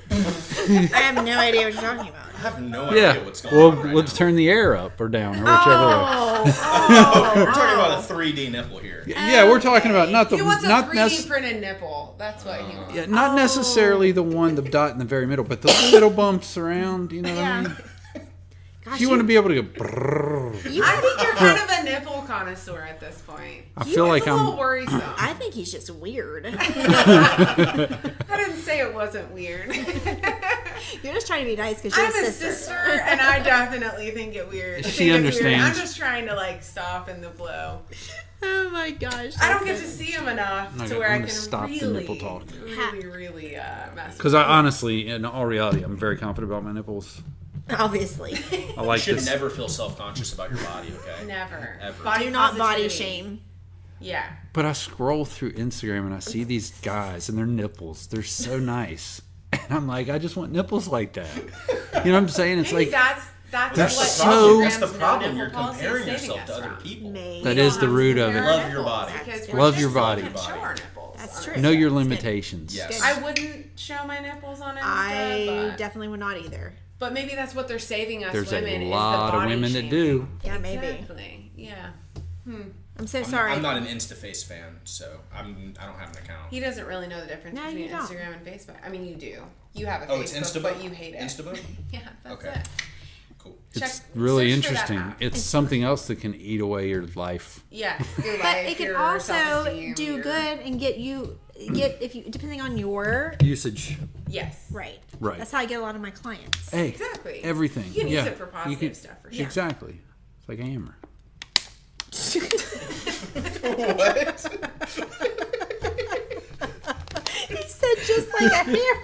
I have no idea what you're talking about. I have no idea what's going on right let's now. turn the air up or down or whichever way. We're talking about a 3D nipple here. Yeah, we're talking about not the He wants a not 3D printed nipple. That's what he wants. yeah, not necessarily the dot in the very middle, but the little bumps around. You know what I mean? Gosh, You want to be able to go. Brrr. I think you're kind of a nipple connoisseur at this point. I feel like It's a little I'm. worrisome. I think he's just weird. I didn't say it wasn't weird. You're just trying to be nice because you're I'm a a sister, and I definitely think it weird. She think it's weird. understands. I'm just trying to like soften the blow. Oh my gosh. I don't get to see him enough I'm to where I gonna can stop the really, nipple talk. really mess. Because I honestly, in all reality, I'm very confident about my nipples. Obviously. I like You should this. never feel self-conscious about your body, okay? Never. Ever. Do not body positivity. shame. Yeah. But I scroll through Instagram and I see these guys and their nipples. They're so nice. And I'm like, I just want nipples like that. You know what I'm saying? It's Maybe like, that's They're what so- That's the Instagram's problem. no You're nipple policy is comparing saving yourself us to other from. people. Maybe. That We is don't the have to root of compare it. our Love your nipples body. because That's we're Love just your still body. gonna show our nipples. That's on true. Instagram. know your That's good. limitations. Yes. I wouldn't show my nipples on Insta, I but, definitely would not either. but maybe that's what they're saving us There's women. a is lot the of body women that shaming. do. Yeah, maybe. Exactly. Yeah. I'm so sorry. I'm not an InstaFace fan, so I don't have an account. He doesn't really know the difference No, between you don't. Instagram and Facebook. I mean, you do. You have a Oh, it's Facebook, Instabook? but you hate it. Instabook? Yeah, that's Okay. it. Cool. It's Check- really search for that interesting. app. It's something else that can eat away your life. Yeah, your But life, it can your also self-esteem, do your- good and get if you depending on your Usage. Yes. right. Right. That's how I get a lot of my clients. Hey, Exactly. everything. You can yeah. use it for positive You can- stuff for sure. Exactly. It's like a hammer. What? He said just like a hair.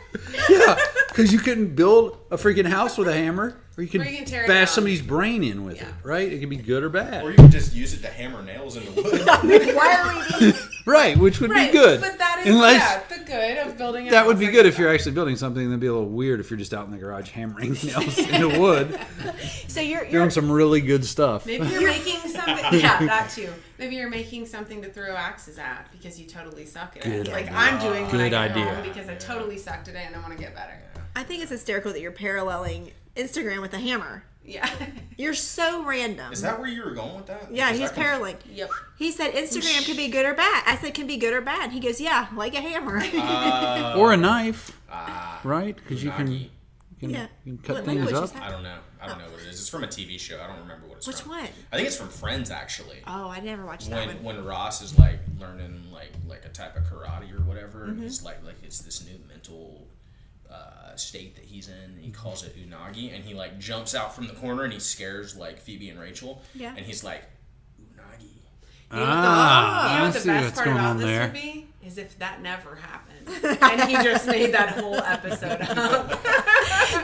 Yeah, because you can build a freaking house with a hammer, or you can, Or you can tear it bash down. somebody's brain in with Yeah. it, right? It can be good or Or bad. you can just use it to hammer nails into wood. Why are we being Right, which would Right, be good. but that is Unless the good of building. A that would house be like good that. if you're actually building something. That'd be a little weird if you're just out in the garage hammering nails into wood, so you're doing some really good stuff. Maybe you're making something. Yeah, that too. Maybe you're making something to throw axes at because you totally suck at Good it. Like idea. I'm doing when I Good get idea. home because I totally sucked at it and I want to get better. I think it's hysterical that you're paralleling Instagram with a hammer. Yeah. You're so random. Is that where you were going with that? Yeah, Is he's that paralleling. Yep. He said Instagram can be good or bad. I said can be good or bad. He goes, yeah, like a hammer. Or a knife, Ah, right? Because you can, unagi. Yeah. you can cut What things language up. is that? I don't know. I don't know what it is. It's from a TV show. I don't remember what it's Which from. one? I think it's from Friends, actually. Oh, I never watched that one. When Ross is like learning like a type of karate or whatever, and he's like it's this new mental state that he's in. And he calls it unagi, and he like jumps out from the corner and he scares like Phoebe and Rachel. Yeah. And he's like, unagi. You know what I the see best what's part going about on this there. would be is if that never happened and he just made that whole episode up. The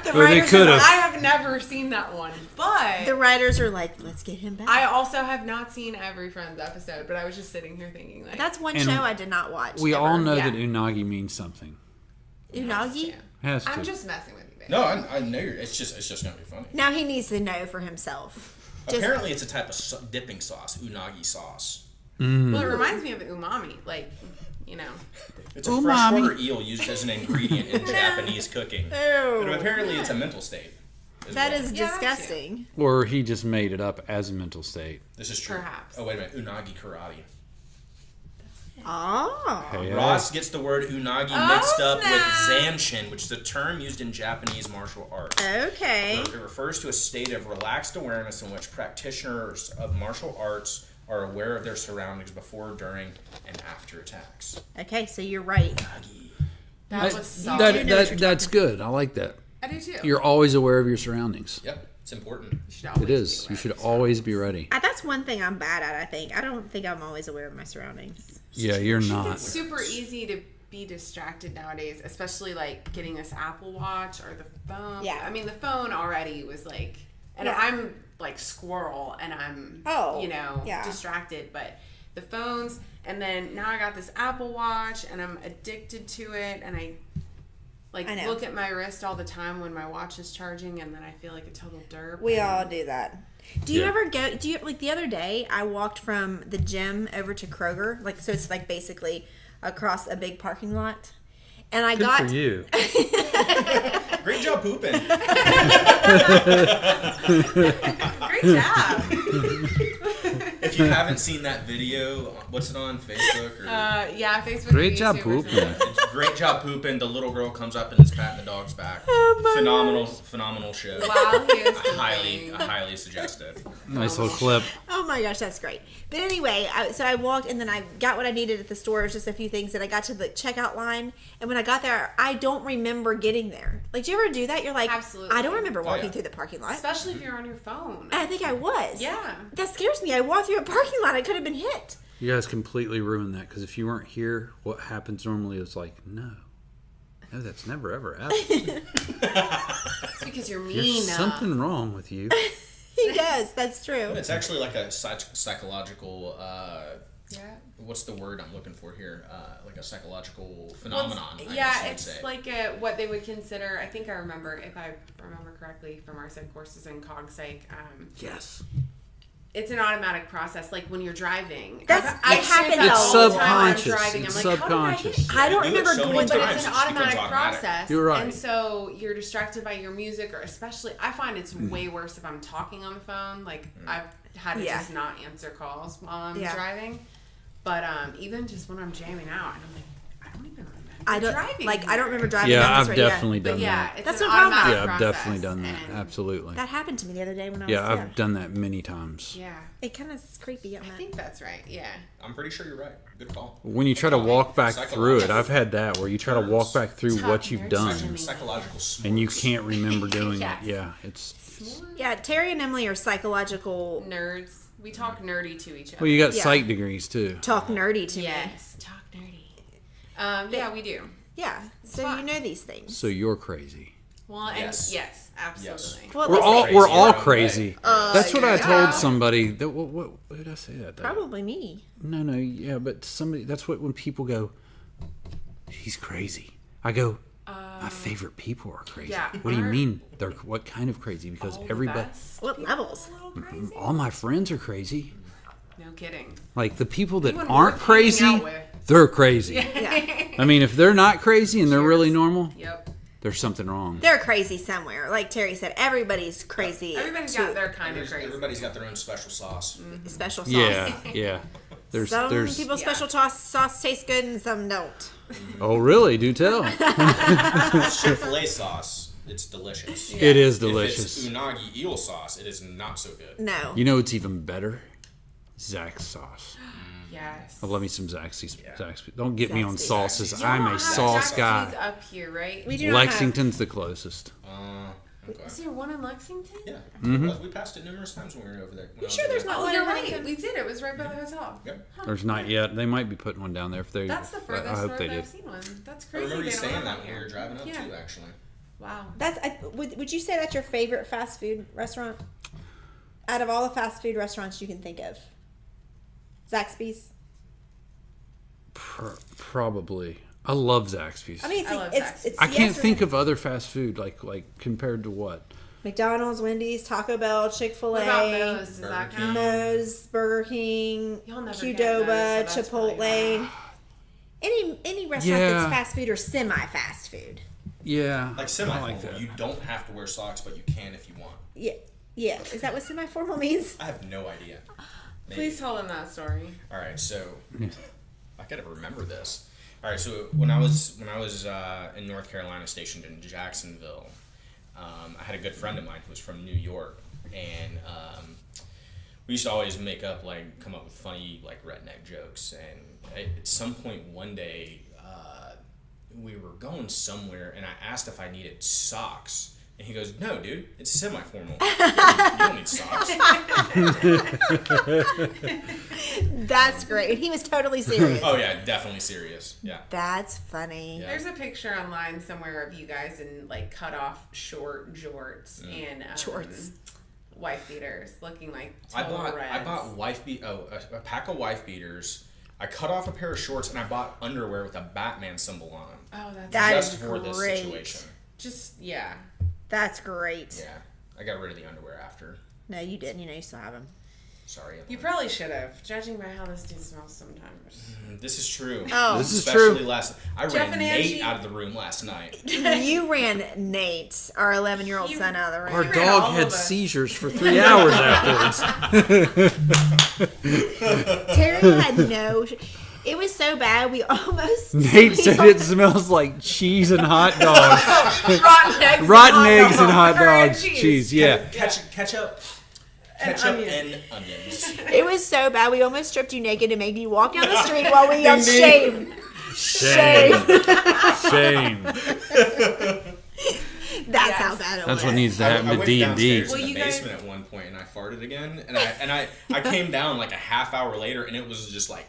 But they writers, could are, have. I have never seen that one, but the writers are like, let's get him back. I also have not seen every Friends episode. But I was just sitting here thinking like That's one And show I did not watch. We ever. all know yeah. that unagi means something. Unagi. Has to. I'm just messing with you, babe. No, I know you're. It's just gonna be funny. Now he needs to know for himself. Just- Apparently, it's a type of dipping sauce, unagi sauce. Mm. Well, it reminds me of umami, like you know. It's a Umami. freshwater eel used as an ingredient in Japanese cooking. Ew. But apparently, it's a mental state. as That well. is Yeah, that too. disgusting. Or he just made it up as a mental state. This is true. Perhaps. Oh wait a minute, unagi karate. Oh. Hey, Ross gets the word unagi mixed up with snap. zanshin, which is a term used in Japanese martial arts. Okay. It refers to a state of relaxed awareness in which practitioners of martial arts are aware of their surroundings before, during, and after attacks. Okay, so you're right. Unagi. That was do solid. know what you're That's good. I like that. I do too. You're always aware of your surroundings. Yep, it's important. You should always It be is. aware You of should yourself. always be ready. That's one thing I'm bad at, I think. I don't think I'm always aware of my surroundings. Yeah, you're not. It's super easy to be distracted nowadays, especially like getting this Apple Watch or the phone. Yeah. I mean, the phone already was like, and Yeah. I'm like squirrel and I'm, Oh, yeah. distracted, but the phones, and then now I got this Apple Watch and I'm addicted to it, and I I know. look at my wrist all the time when my watch is charging, and then I feel like a total derp. We and- all do that. Do you Yeah. ever go? Do you like the other day? I walked from the gym over to Kroger, like so it's like basically across a big parking lot. And I Good got for you. Great job pooping. Great job. If you haven't seen that video, what's it on Facebook? Or, Yeah, Facebook. Great and job YouTube or pooping. something. it's great job pooping. The little girl comes up and is patting the dog's back. Phenomenal show. While he is I pooping. highly suggest it. Nice little clip. Oh my gosh, that's great. But anyway, so I walked and then I got what I needed at the store. It was just a few things, and I got to the checkout line. And when I got there, I don't remember getting there. Like, do you ever do that? You're like, Absolutely. I don't remember walking yeah. through the parking lot. Especially if you're on your phone. And I think I was. Yeah. That scares me. I walked through a parking lot. I could have been hit. You guys completely ruined that because if you weren't here, what happens normally is like, no, that's never ever happened. It's because you're mean. There's something wrong with you. He does. That's true. It's actually like a psychological. Yeah. What's the word I'm looking for here? Like a psychological phenomenon. I guess Yeah, I'd it's say. like what they would consider. I think I remember, if I remember correctly, from our psych courses in Cog Psych. Yes. It's an automatic process, like when you're driving. That's- I it happens experience that all It's all the time when I'm subconscious. driving. It's I'm like, how did I hit subconscious. you? I don't do it remember so going many through But times, it's an it just becomes automatic automatic. process. You're right. And so you're distracted by your music, or especially, I find it's way worse if I'm talking on the phone. Like, I've had to Yeah. just not answer calls while I'm Yeah. driving. But even just when I'm jamming out, and I'm like, I don't even remember driving. I don't remember driving. Yeah, down this I've road, definitely But done yeah, that. it's That's an no problem. automatic Yeah, I've process, definitely done that. and- Absolutely. That happened to me the other day when I was Yeah, I've done that many times. Yeah. It kind of is creepy. I think that's right. Yeah. I'm pretty sure you're right. Good call. When you try to walk back through it, I've had that where you try to walk back through what you've done Psychological and you smarts. can't remember doing Yes. it. Yeah, it's Yeah, Terry and Emily are psychological. Nerds. We talk nerdy to each other. well, you got Yeah. psych degrees too. Talk nerdy to me. Yes. Talk nerdy. Yeah, we do. Yeah, so fun. you know these things. So you're crazy. Well, and Yes. yes, absolutely. Well, at We're least all they- we're Crazy all our own crazy. way. That's what I yeah. told somebody. That what did I say that? Though? probably me. No, yeah, but somebody. That's what when people go, he's crazy. I go, my favorite people are crazy. yeah. What do you mean? They're what kind of crazy? Because All the everybody, best. What levels? A little crazy. all my friends are crazy. No kidding. Like the people that Anyone aren't worth hanging crazy, out with. they're crazy. Yeah, I mean, if they're not crazy and they're really normal, Yep. there's something wrong. they're crazy somewhere. Like Terry said, everybody's crazy. Everybody's got their kind of crazy. Everybody's got their own special sauce. special sauce. Yeah. There's Some there's. people's special sauce tastes good and some don't. Oh, really? Do tell. Chick-fil-A sauce, it's delicious. It is If it's delicious. unagi eel sauce, it is not so good. No. You know what's even better? Zaxby's sauce. Yes. I love me some Zaxby's. Don't get me on Zaxby's. sauces. You I'm don't a have sauce Zaxby's guy. up here, right? We do not Lexington's the closest. Okay. Is there one in Lexington? Yeah, Mm-hmm. we passed it numerous times when we were over there. You sure there's not Oh, one you're in right. Huntington? We did. It was right by the hotel. Yep. There's not yet. They might be putting one down there if they. That's the I furthest hope north they do. I've seen one. That's I crazy. remember you They don't saying have that one when we here. were driving up Yeah. too, actually. Wow. Would you say that's your favorite fast food restaurant? Out of all the fast food restaurants you can think of, Zaxby's. Probably. I love Zaxby's. I mean, I love it's Zaxby's. it's I can't yes, think of other fast food like compared to what. McDonald's, Wendy's, Taco Bell, Chick-fil-A, What about Moe's? Does that Burger count? Moe's, Burger King, Y'all never get Qdoba, Moe's, so that's Chipotle. probably Any restaurant Yeah. that's fast food or semi-fast food. Yeah. Like I semi-formal. like that. You don't have to wear socks, but you can if you want. Yeah, yeah. Is that what semi-formal means? I have no idea. Maybe. Please tell them that story. All right, so I gotta remember this. All right, so when I was in North Carolina, stationed in Jacksonville, I had a good friend of mine who was from New York, and we used to always come up with funny like redneck jokes. And at some point one day, we were going somewhere, and I asked if I needed socks. And he goes, "No, dude, it's semi-formal. You don't need socks." That's great. He was totally serious. Oh yeah, definitely serious. Yeah. That's funny. Yeah. There's a picture online somewhere of you guys in like cut off short jorts and Jorts. wife beaters, looking like I total bought reds. a pack of wife beaters. I cut off a pair of shorts and I bought underwear with a Batman symbol on them. Oh, that's That just is for this great. situation. just yeah. That's great. Yeah, I got rid of the underwear after. No, you didn't. You know, you still have them. Sorry. You probably should have, judging by how this dude smells sometimes. This is true. Oh. This is Especially true. I Jeff ran and Nate Angie- out of the room last night. You ran Nate, our 11-year-old son, out of the room. Our ran dog all had of us. seizures for 3 hours afterwards. Terry had no. It was so bad. We almost. Nate said it smells like cheese and hot dogs. Rotten eggs, Rotten eggs and hot Current dogs. Cheese, yeah. Ketchup onions. and onions. It was so bad. We almost stripped you naked and made you walk down the street while we yelled shame. Shame. Shame. That's how bad it was. That's what needs to happen I to went D&D. downstairs Well, in you the guys- basement at one point, and I farted again, and I came down like a half hour later, and it was just like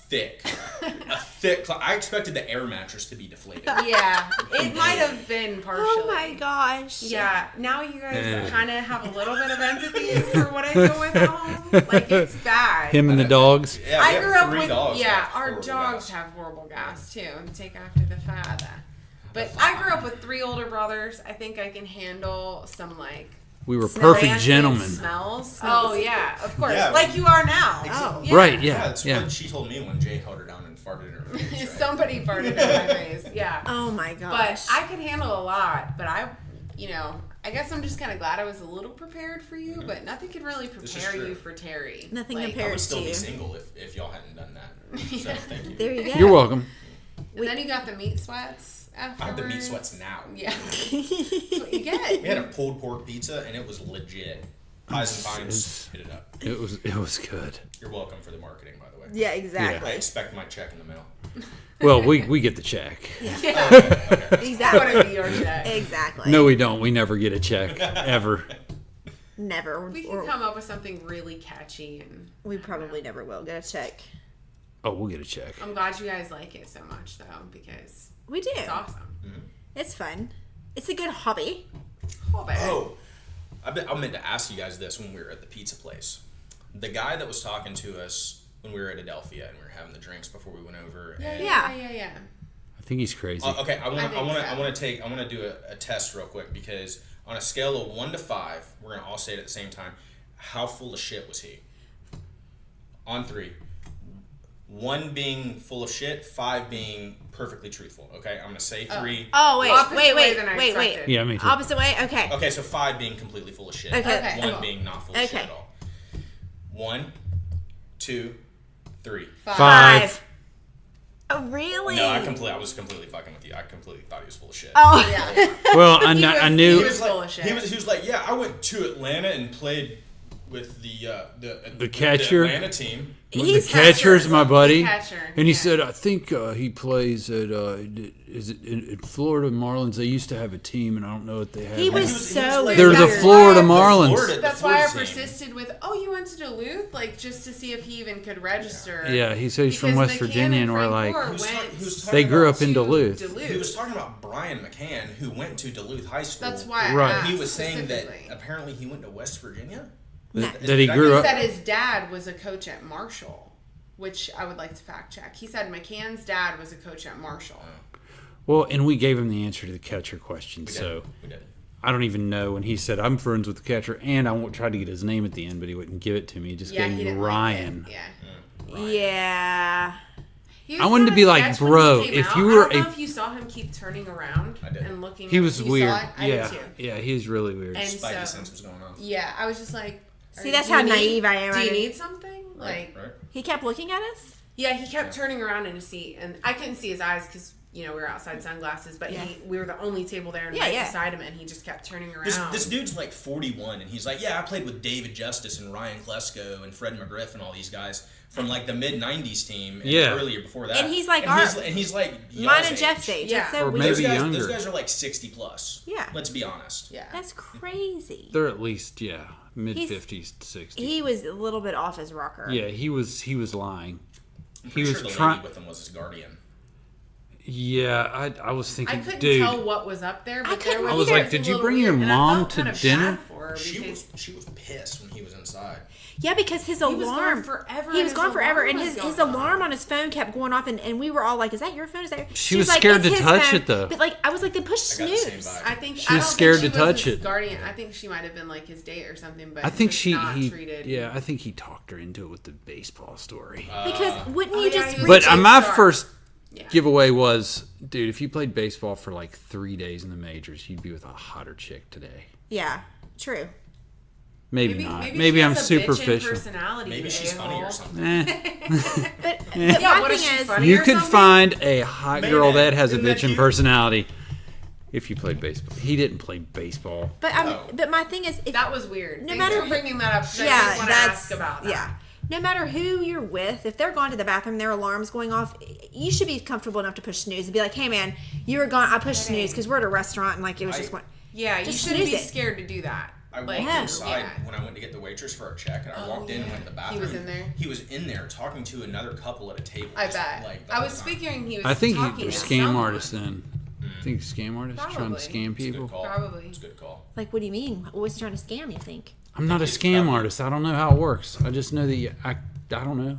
thick, a thick. I expected the air mattress to be deflated. Yeah, it might have been partially. Oh my gosh. Yeah, now you guys Yeah. kind of have a little bit of empathy for what I deal with at home. Like, it's bad. Him and the dogs. Yeah, we I have grew up 3 with, dogs that have our horrible dogs gas. have horrible gas too, and take after the father. But I grew up with 3 older brothers. I think I can handle some, like, We were perfect rancid gentlemen. smells. Oh, yeah, of course. Yeah. Like you are now. Oh. Yeah. Right, Yeah, yeah. that's Yeah. what she told me when Jay held her down and farted in her face. Right? Somebody farted in my face. Yeah. Oh my But gosh. I could handle a lot. But I guess I'm just kind of glad I was a little prepared for you. But nothing could really This is prepare true. you for Terry. Nothing Like, I compared would still to be you. single if y'all hadn't done that. So thank you. There you go. You're welcome. And then you got the meat sweats I afterwards. have the meat sweats now. Yeah. That's what you get. We had a pulled pork pizza, and it was legit. Pies and Pines, hit it up. It was good. You're welcome for the marketing, by the way. Yeah, exactly. I expect my check in the mail. Well, we get the check. Yeah. Exactly. I want to be your check. Exactly. No, we don't. We never get a check ever. Never. We Or- can come up with something really catchy, and we probably never will get a check. Oh, we'll get a check. I'm glad you guys like it so much, though, because We do. it's awesome. It's fun. It's a good hobby. Oh, baby. Oh, I meant to ask you guys this when we were at the pizza place. The guy that was talking to us when we were at Adelphia and we were having the drinks before we went over. And, Yeah. I think he's crazy. Okay, I think so. want to do a test real quick because on a scale of 1 to 5, we're gonna all say it at the same time. How full of shit was he? On 3. 1 being full of shit, 5 being perfectly truthful. Okay, I'm gonna say 3. Oh wait, Opposite way wait, than I wait. expected. Yeah, me too. Opposite way. Okay. Okay, so 5 being completely full of shit. Okay. 1 cool. being not full of shit Okay. at all. 1, 2, 3. 5. Oh, really? No, I was completely fucking with you. I completely thought he was full of shit. Oh. Yeah. Well, He was- I he knew. was full of shit. He was like, yeah, I went to Atlanta and played with the catcher? Atlanta team. The He's catcher's my buddy, Catcher, and he yeah. said, "I think he plays at is it in Florida Marlins? They used to have a team, and I don't know what they have. He now." was He was so like- They're the weird. Florida The Marlins. Florida- That's the why I Florida team. persisted with, oh, you went to Duluth? Like, just to see if he even could register. Yeah, he said he's from Because West McCann Virginia, and we're Frank like, Gore He was went talk- he was they talking grew about- up in to Duluth. He was talking about Brian McCann, who went to Duluth High School. That's why I Right. asked He was saying that specifically. apparently he went to West Virginia. that he grew He up. said his dad was a coach at Marshall, which I would like to fact check. He said McCann's dad was a coach at Marshall. Well, and we gave him the answer to the catcher question, so We did. I don't even know. And he said, "I'm friends with the catcher," and I tried to get his name at the end, but he wouldn't give it to me. He just Yeah, gave he me didn't Ryan. Like it. Yeah. Yeah. He I was wanted to kinda be like, sketch when bro, he came if out. you I were don't know a- if you saw him keep turning around I did. and looking. He at- was you weird. Saw it? I Yeah, did too. yeah, he's really weird. And Spidey so, sense was going off. yeah, I was just like, See, that's do you how naive I am. Do I you didn't- need something? Like, Right. He kept looking at us. yeah, he kept turning around in his seat, and I couldn't see his eyes because we were outside sunglasses, but Yeah. we were the only table there and Yeah, right yeah. beside him, and he just kept turning around. This dude's like 41, and he's like, yeah, I played with David Justice and Ryan Klesko and Fred McGriff and all these guys from like the mid '90s team and Yeah. earlier before that. And he's like and he's like Mine y'all's and Jeff's age. age. Yeah. That's so Or weird. maybe Those younger. guys are like 60 plus. Yeah. Let's be honest. yeah. That's crazy. They're at least mid 50s to 60s. He was a little bit off his rocker. Yeah, he was lying. I'm He pretty was sure the trying. lady with him was his guardian. Yeah, I was I thinking, couldn't dude. tell what was up there, but there couldn't was. I was either. like, did you bring your and I mom felt to kind of dinner? bad for her She because was pissed when he was inside. Yeah, because his was alarm. gone forever, He and was his gone forever, alarm and was his going alarm off. on his phone kept going off, and we were all like, "Is that your phone? Is that?" She was scared "It's to his touch phone." it, though. But like, I was like, they pushed I got the same snooze. vibe. I think She's I don't scared think to she was touch his it. Guardian. I think she might have been like his date or something. But I think was he treated. I think he talked her into it with the baseball story. Because wouldn't Oh, you yeah, just he was reach But Big my star. first Yeah. giveaway was, dude, if you played baseball for like 3 days in the majors, you'd be with a hotter chick today. Yeah, true. Maybe not. Maybe Maybe she I'm has a bitchin' superficial. personality. Maybe she's funny or a-hole. something. But Yeah, my what is thing she is, funny? You or could something? find a hot girl Maybe. that has a Isn't that bitchin' cute? personality if you played baseball. He didn't play baseball. but my thing is, if That was weird. No Thanks matter for bringing that up. 'cause I yeah, did want to that's ask about that. yeah. No matter who you're with, if they're gone to the bathroom, their alarm's going off, you should be comfortable enough to push snooze and be like, "Hey, man, you were gone. I pushed snooze because we're at a restaurant and like it was just one." Yeah, you Just shouldn't be snooze it. scared to do that. I Like, walked inside yeah. when I went to get the waitress for our check, and I walked in and went to the bathroom. was in there? He was in there talking to another couple at a table. I just, bet. Like, the I whole was time. figuring he was. I think talking they're to scam someone. artists then. I think scam artists trying to Probably. scam It's a good people. call. Probably. It's a good call. Like, what do you mean? What was he trying to scam? You think? I'm not a It's scam probably- artist. I don't know how it works. I just know that you act. I don't know.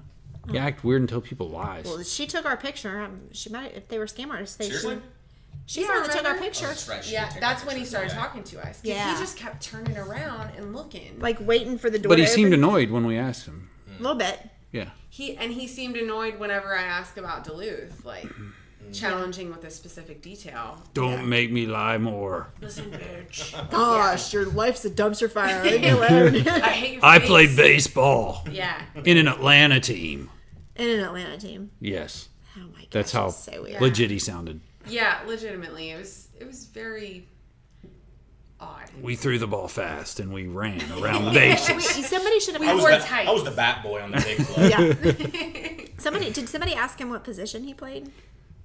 You act weird and tell people lies. Well, she took our picture. She might, if they were scam artists, they Seriously? should. She's the one that took our remember? picture. Oh, that's right. she Yeah, did take that's my when he picture. started Yeah. talking to us. 'Cause Yeah. he just kept turning around and looking. Like waiting for the door. But he to seemed open. annoyed when we asked him. A little bit. Yeah. He seemed annoyed whenever I asked about Duluth, like challenging with a specific detail. Don't make me lie more. Listen, bitch. Gosh, your life's a dumpster fire. Leave me alone. I hate your I face. played baseball Yeah. in an Atlanta team. In an Atlanta team. Yes. Oh my gosh, That's how so weird. legit he sounded. Yeah, legitimately. It was very odd. We threw the ball fast and we ran around the bases. Wait, somebody should have We asked. wore I tights. was the bat boy on the big club. Yeah. Did somebody ask him what position he played?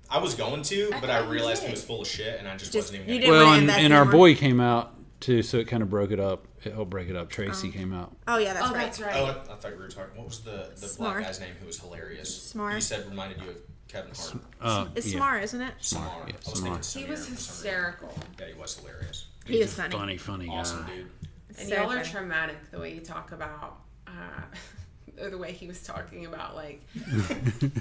I was going to, but I thought you realized he did. was full of shit, and I just Just- wasn't you even. didn't Gonna Well, wanna and, invest and our anymore? boy came out too, so it kind of broke it up. It helped break it up. Tracy came out. Oh yeah, that's Oh, right. that's right. Oh, I thought you were talking. What was the Smart. black guy's name who was hilarious? Smart. You said reminded you of Kevin Hart. It's Yeah. smart, isn't it? Samar. Yeah, I was Samar. thinking He was Samir for some reason. hysterical. Yeah, he was hilarious. He He's was a funny. funny Awesome guy. dude. And So y'all are funny. traumatic the way you talk about the way he was talking about like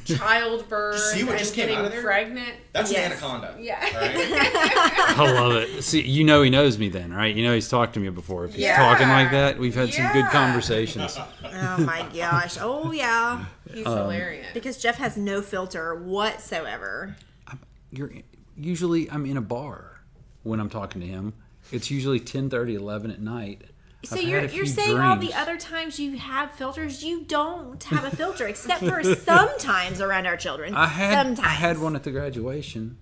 childbirth See what and just came getting out of there? pregnant. That's Yes. an anaconda. Yeah. All right? I love it. See, you know he knows me then, right? You know he's talked to me before. If he's Yeah. talking like that, we've had some good Yeah. conversations. Oh my gosh. Oh yeah. He's hilarious. Because Jeff has no filter whatsoever. I'm in a bar when I'm talking to him. It's usually 10:30, 11 at night. So I've you're had a few saying all the drinks. other times you have filters, you don't have a filter, except for sometimes around our children. I had sometimes. one at the graduation.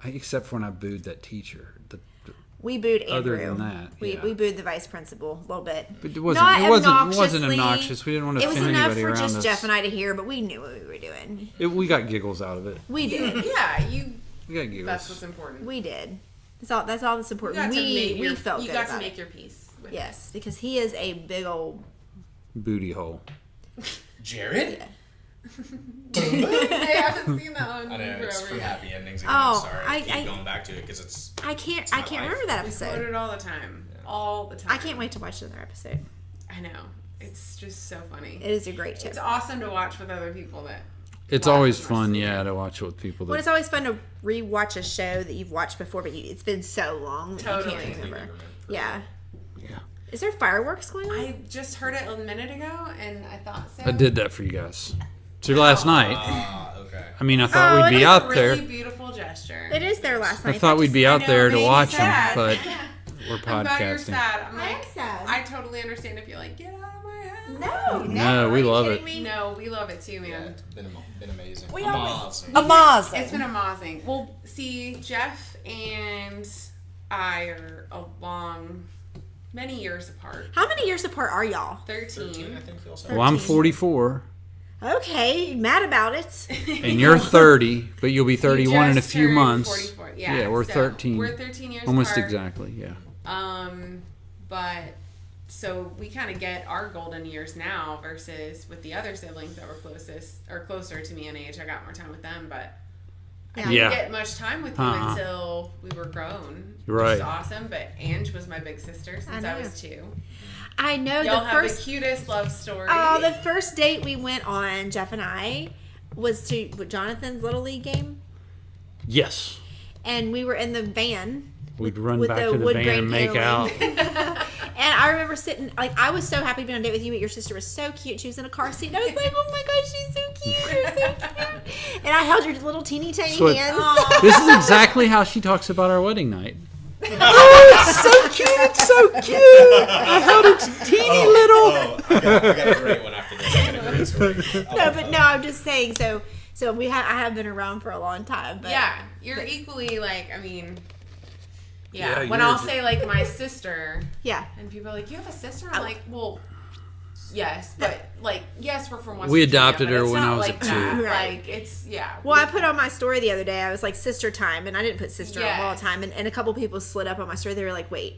Except for when I booed that teacher. We booed Other Andrew. than that, we yeah. booed the vice principal a little bit. But it wasn't. Not It wasn't obnoxiously. obnoxious. We didn't want to It was offend enough anybody for around just us. Jeff and I to hear, but we knew what we were doing. We got giggles out of it. We did. Yeah, We got giggles. that's what's important. We did. That's all that's You important. got to make We your, felt you good got to about make it. your peace with Yes, because he is a big old. Booty hole. Jared? it. I haven't seen that one I know, it's forever for yet. happy endings again. Oh, I'm sorry. I- I keep I- going back to it because it's. I can't my remember life. that We quote episode. it all the time. All the time. I can't wait to watch another episode. I know. It's just so funny. It is a great show. It's awesome to watch with other people that. It's laugh always and fun, laugh. yeah, to watch it with people. Well, That, it's always fun to rewatch a show that you've watched before, but it's been so long that Totally. you can't remember. Remember. Yeah. yeah, Is there fireworks going on? I just heard it a minute ago, and I thought so. I did that for you guys. So last night, Okay. I mean, I thought Oh, we'd it be is It's out a really there. beautiful gesture. It is there last I night. thought we'd be out know, there to makes me watch them, sad. but we're I'm glad you're podcasting. sad. I'm I'm like, sad. I totally understand if you're like, get out of my house. No, No, we are you love kidding it. me? No, we love it too, Yeah, man. it's been amazing. We Amazing. Amazing. It's been amazing. Well, see, Jeff and I are many years apart. How many years apart are y'all? 13. 13, I think you also. Well, I'm 44, Okay, mad about it. and you're 30, but you'll be 31 in a just few turned months. 44. Yeah, Yeah, we're so 13. We're 13 years Almost apart. exactly, yeah. But so we kind of get our golden years now versus with the other siblings that were closer to me in age. I got more time with them, but I didn't Yeah. get much time with you Uh-uh. until we were grown. Right. Which is awesome. But Ange was my big sister since I know. was 2. I know Y'all the have first. the cutest love story. Oh, the first date we went on, Jeff and I, was to Jonathan's Little League game. Yes. and we were in the van. We'd run with back the to the wood van grain and make paneling. out. And I remember sitting, like, I was so happy to be on a date with you, but your sister was so cute. She was in a car seat, and I was like, oh my gosh, she's so cute. You're so cute. And I held your little teeny tiny So hands. this is exactly how she talks about our wedding night. Oh, it's so cute. It's so cute. I held its teeny little. I got a great one after this. I got a great story. No, but no, I'm just saying, so I have been around for a long time. But, Yeah, you're equally like, I mean, Yeah, when you're I'll say like my sister, yeah. and people are like, you have a sister? I'm like, well, yes, but like, yes, we're from West We Virginia, adopted but her it's when not I was like a that. two. Right. Like, it's, Well, I put on my story the other day. I was like, sister time, and I didn't put sister on all the Yes. time. And a couple people slid up on my story. They were like, wait,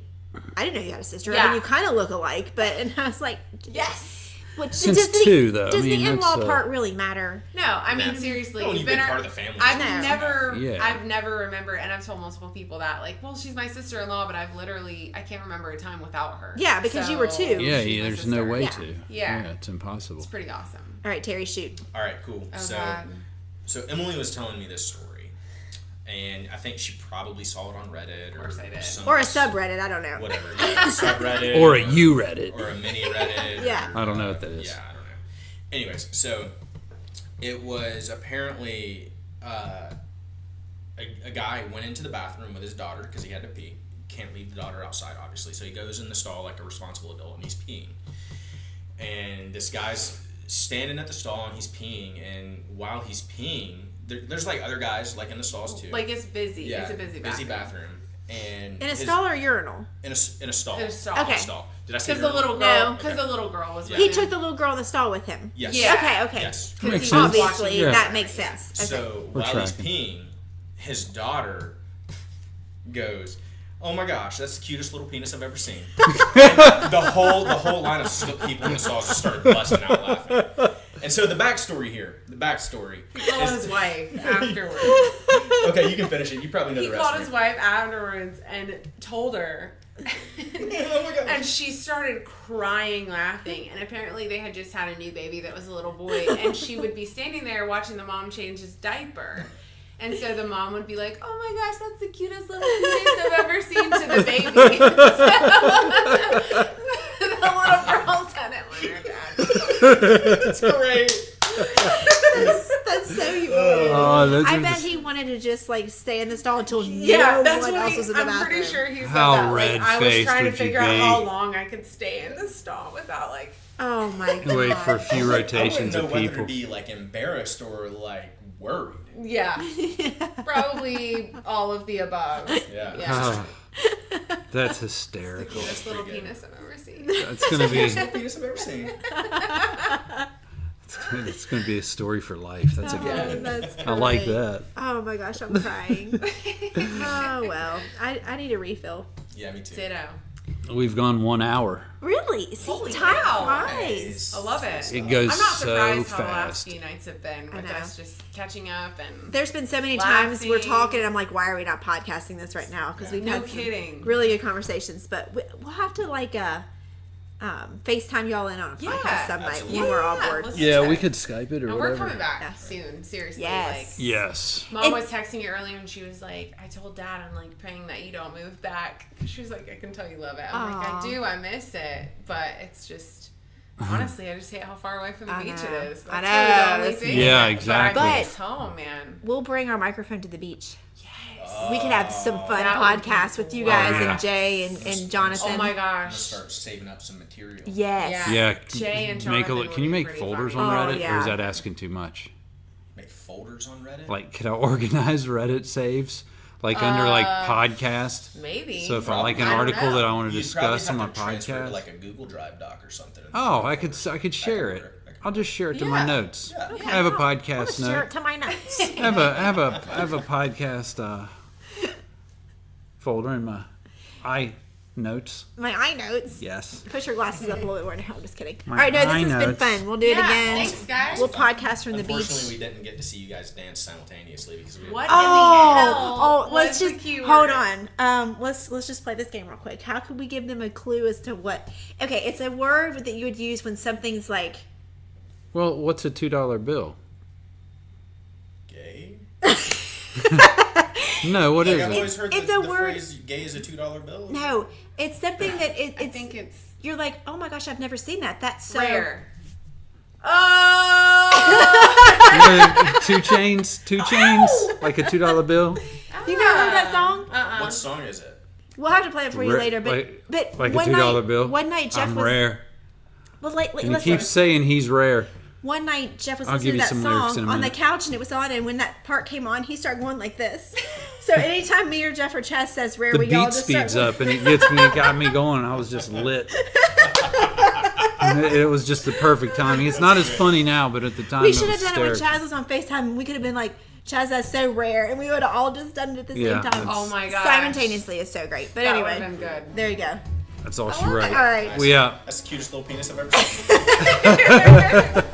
I didn't know you had a sister. I Yeah. mean, you kind of look alike, but, and I was like, yes. Which, Since does two, though. Does I mean, the in-law that's, part really matter? No, I mean, No. seriously, No, you've you've been been part of the family. I've No. never remembered, and I've told multiple people that, like, well, she's my sister-in-law, but I can't remember a time without her. Yeah, because you were two. Yeah, she's my there's no sister. way Yeah. to. Yeah. It's impossible. It's pretty awesome. All right, Terry, shoot. All right, cool. Oh, so, God. so Emily was telling me this story, and I think she probably saw it on Reddit or course I did. some- Or a subreddit, I don't know. whatever, yeah, subreddit Or a you Reddit. or a mini Reddit. Yeah. I don't know what that is. Yeah, I don't know. Anyways, so it was apparently a guy went into the bathroom with his daughter because he had to pee. Can't leave the daughter outside, obviously. So he goes in the stall like a responsible adult and he's peeing. And this guy's standing at the stall and he's peeing. And while he's peeing, there's like other guys like in the stalls too. Like, it's busy. Yeah, It's a busy bathroom. And In a stall or urinal? in a stall. In a stall. Okay. Stall. Did I say Because the urinal? little girl, No. because the little girl was with He him. took the little girl in the stall with him. Yes. Yeah. Okay. Yes. Because Makes he sense. was Obviously, watching Yeah. that makes sense. Okay. So We're while he's tracking. peeing, his daughter goes, "Oh my gosh, that's the cutest little penis I've ever seen." And the whole line of people in the stalls just started busting out laughing. And so the backstory here, He called is, his wife afterwards. okay, you can finish it. You probably know He the rest called of his it. wife afterwards and told her. Oh my gosh. And she started crying, laughing. And apparently they had just had a new baby that was a little boy. And she would be standing there watching the mom change his diaper. And so the mom would be like, "Oh my gosh, that's the cutest little penis I've ever seen," to the baby. So the little girl said it with her dad. It's great. That's so you. Oh, I bet he wanted to just like stay in the stall until Yeah, no that's one what else was in the I'm bathroom. pretty sure he said How that. Like, I was red-faced trying to would you figure out be? how long I could stay in the stall without, like, Oh my god. Wait for a few I wouldn't rotations know of whether people. to be like embarrassed or like worried. yeah, probably all of the above. Yeah. Yeah. Ah, that's The hysterical. cutest little pretty good. penis I've ever seen. That's gonna be Penis I've ever seen. it's gonna be a story for life. That's a Oh, good one. that's I like great. that. Oh my gosh, I'm crying. Oh well, I need a refill. Yeah, me too. Ditto. We've gone 1 hour. Really? See, Holy time cow. flies. I love it. It goes I'm not so surprised how the last fast. few nights have been I with know. us just catching up and There's been so many times we're Laughing. talking, and I'm like, why are we not podcasting this right now? Because we've no had some kidding. really good conversations. But we'll have to like FaceTime y'all in on a Yeah, podcast some night when absolutely. we're all Yeah, board. let's- Yeah, we could Skype it or No, we're whatever. coming back Yeah. soon. Seriously. Yes. Like, Yes. Mom And- was texting me earlier and she was like, I told Dad I'm like praying that you don't move back. She was like, I can tell you love it. I'm like, Aw. I do. I miss it. But it's just, honestly, I just hate how far away from the I beach know. it is. That's I really know. the only That's- thing. Yeah, But exactly. I miss home, man. We'll bring our microphone to the beach. Yes. We could have some fun That would be podcasts with you great. guys Yeah. and Jay and Jonathan. Oh my I'm gonna gosh. start saving up some material. Yes. Yeah. Yeah. Jay and make a Jonathan look. Can you would be make pretty folders funny. on Oh, Reddit, or yeah. is that asking too much? Make folders on Reddit. Like, could I organize Reddit saves, like under like podcast? Maybe. So if I like an I don't article know. that I want to You'd probably discuss on have my to transfer it to podcast, like a Google Drive doc or something. oh, I could share it. I'll just share it to my Yeah. notes. Yeah. I have a I'll podcast share note. it to my notes. I have a podcast folder in my iNotes. My iNotes. Yes. Push your glasses up a little bit more. No, I'm just kidding. My All right, no, this has been iNotes. fun. We'll do it Yeah, again. thanks, guys. We'll podcast from the Unfortunately, beach. we didn't get to see you guys dance simultaneously because we What Oh, in the hell oh, let's was the just keyword? hold on. Let's just play this game real quick. How could we give them a clue as to what? Okay, it's a word that you would use when something's like. Well, what's a $2 bill? gay. No, what is I've it? always heard It's the a word- phrase "gay is a $2 bill." No, it's something that I think it's you're like, oh my gosh, I've never seen that. That's so rare. Oh, Two chains, like a $2 bill. you never heard that song? What song is it? We'll have to play it for you Ra- later. But like a one $2 night, bill. One night Jeff I'm was rare. well. Like, And he listen, keeps saying he's rare. one night Jeff was I'll listening give to you that some lyrics in song a on the minute. couch, and it was on. And when that part came on, he started going like this. So anytime me or Jeff or Chaz says "rare," The we all beat just speeds start. up and it gets me, got me going. I was just lit. And it was just the perfect timing. It's not as funny now, but at the time We it should was have done it when hysterical. Chaz was on FaceTime, and we could have been like, "Chaz, that's so rare," and we would have all just done it at the same Yeah, time. that's- Oh my gosh. Simultaneously is so great. But That anyway, would've been good. there you go. That's all she All wrote. right. Well, yeah. That's the cutest little penis I've ever seen.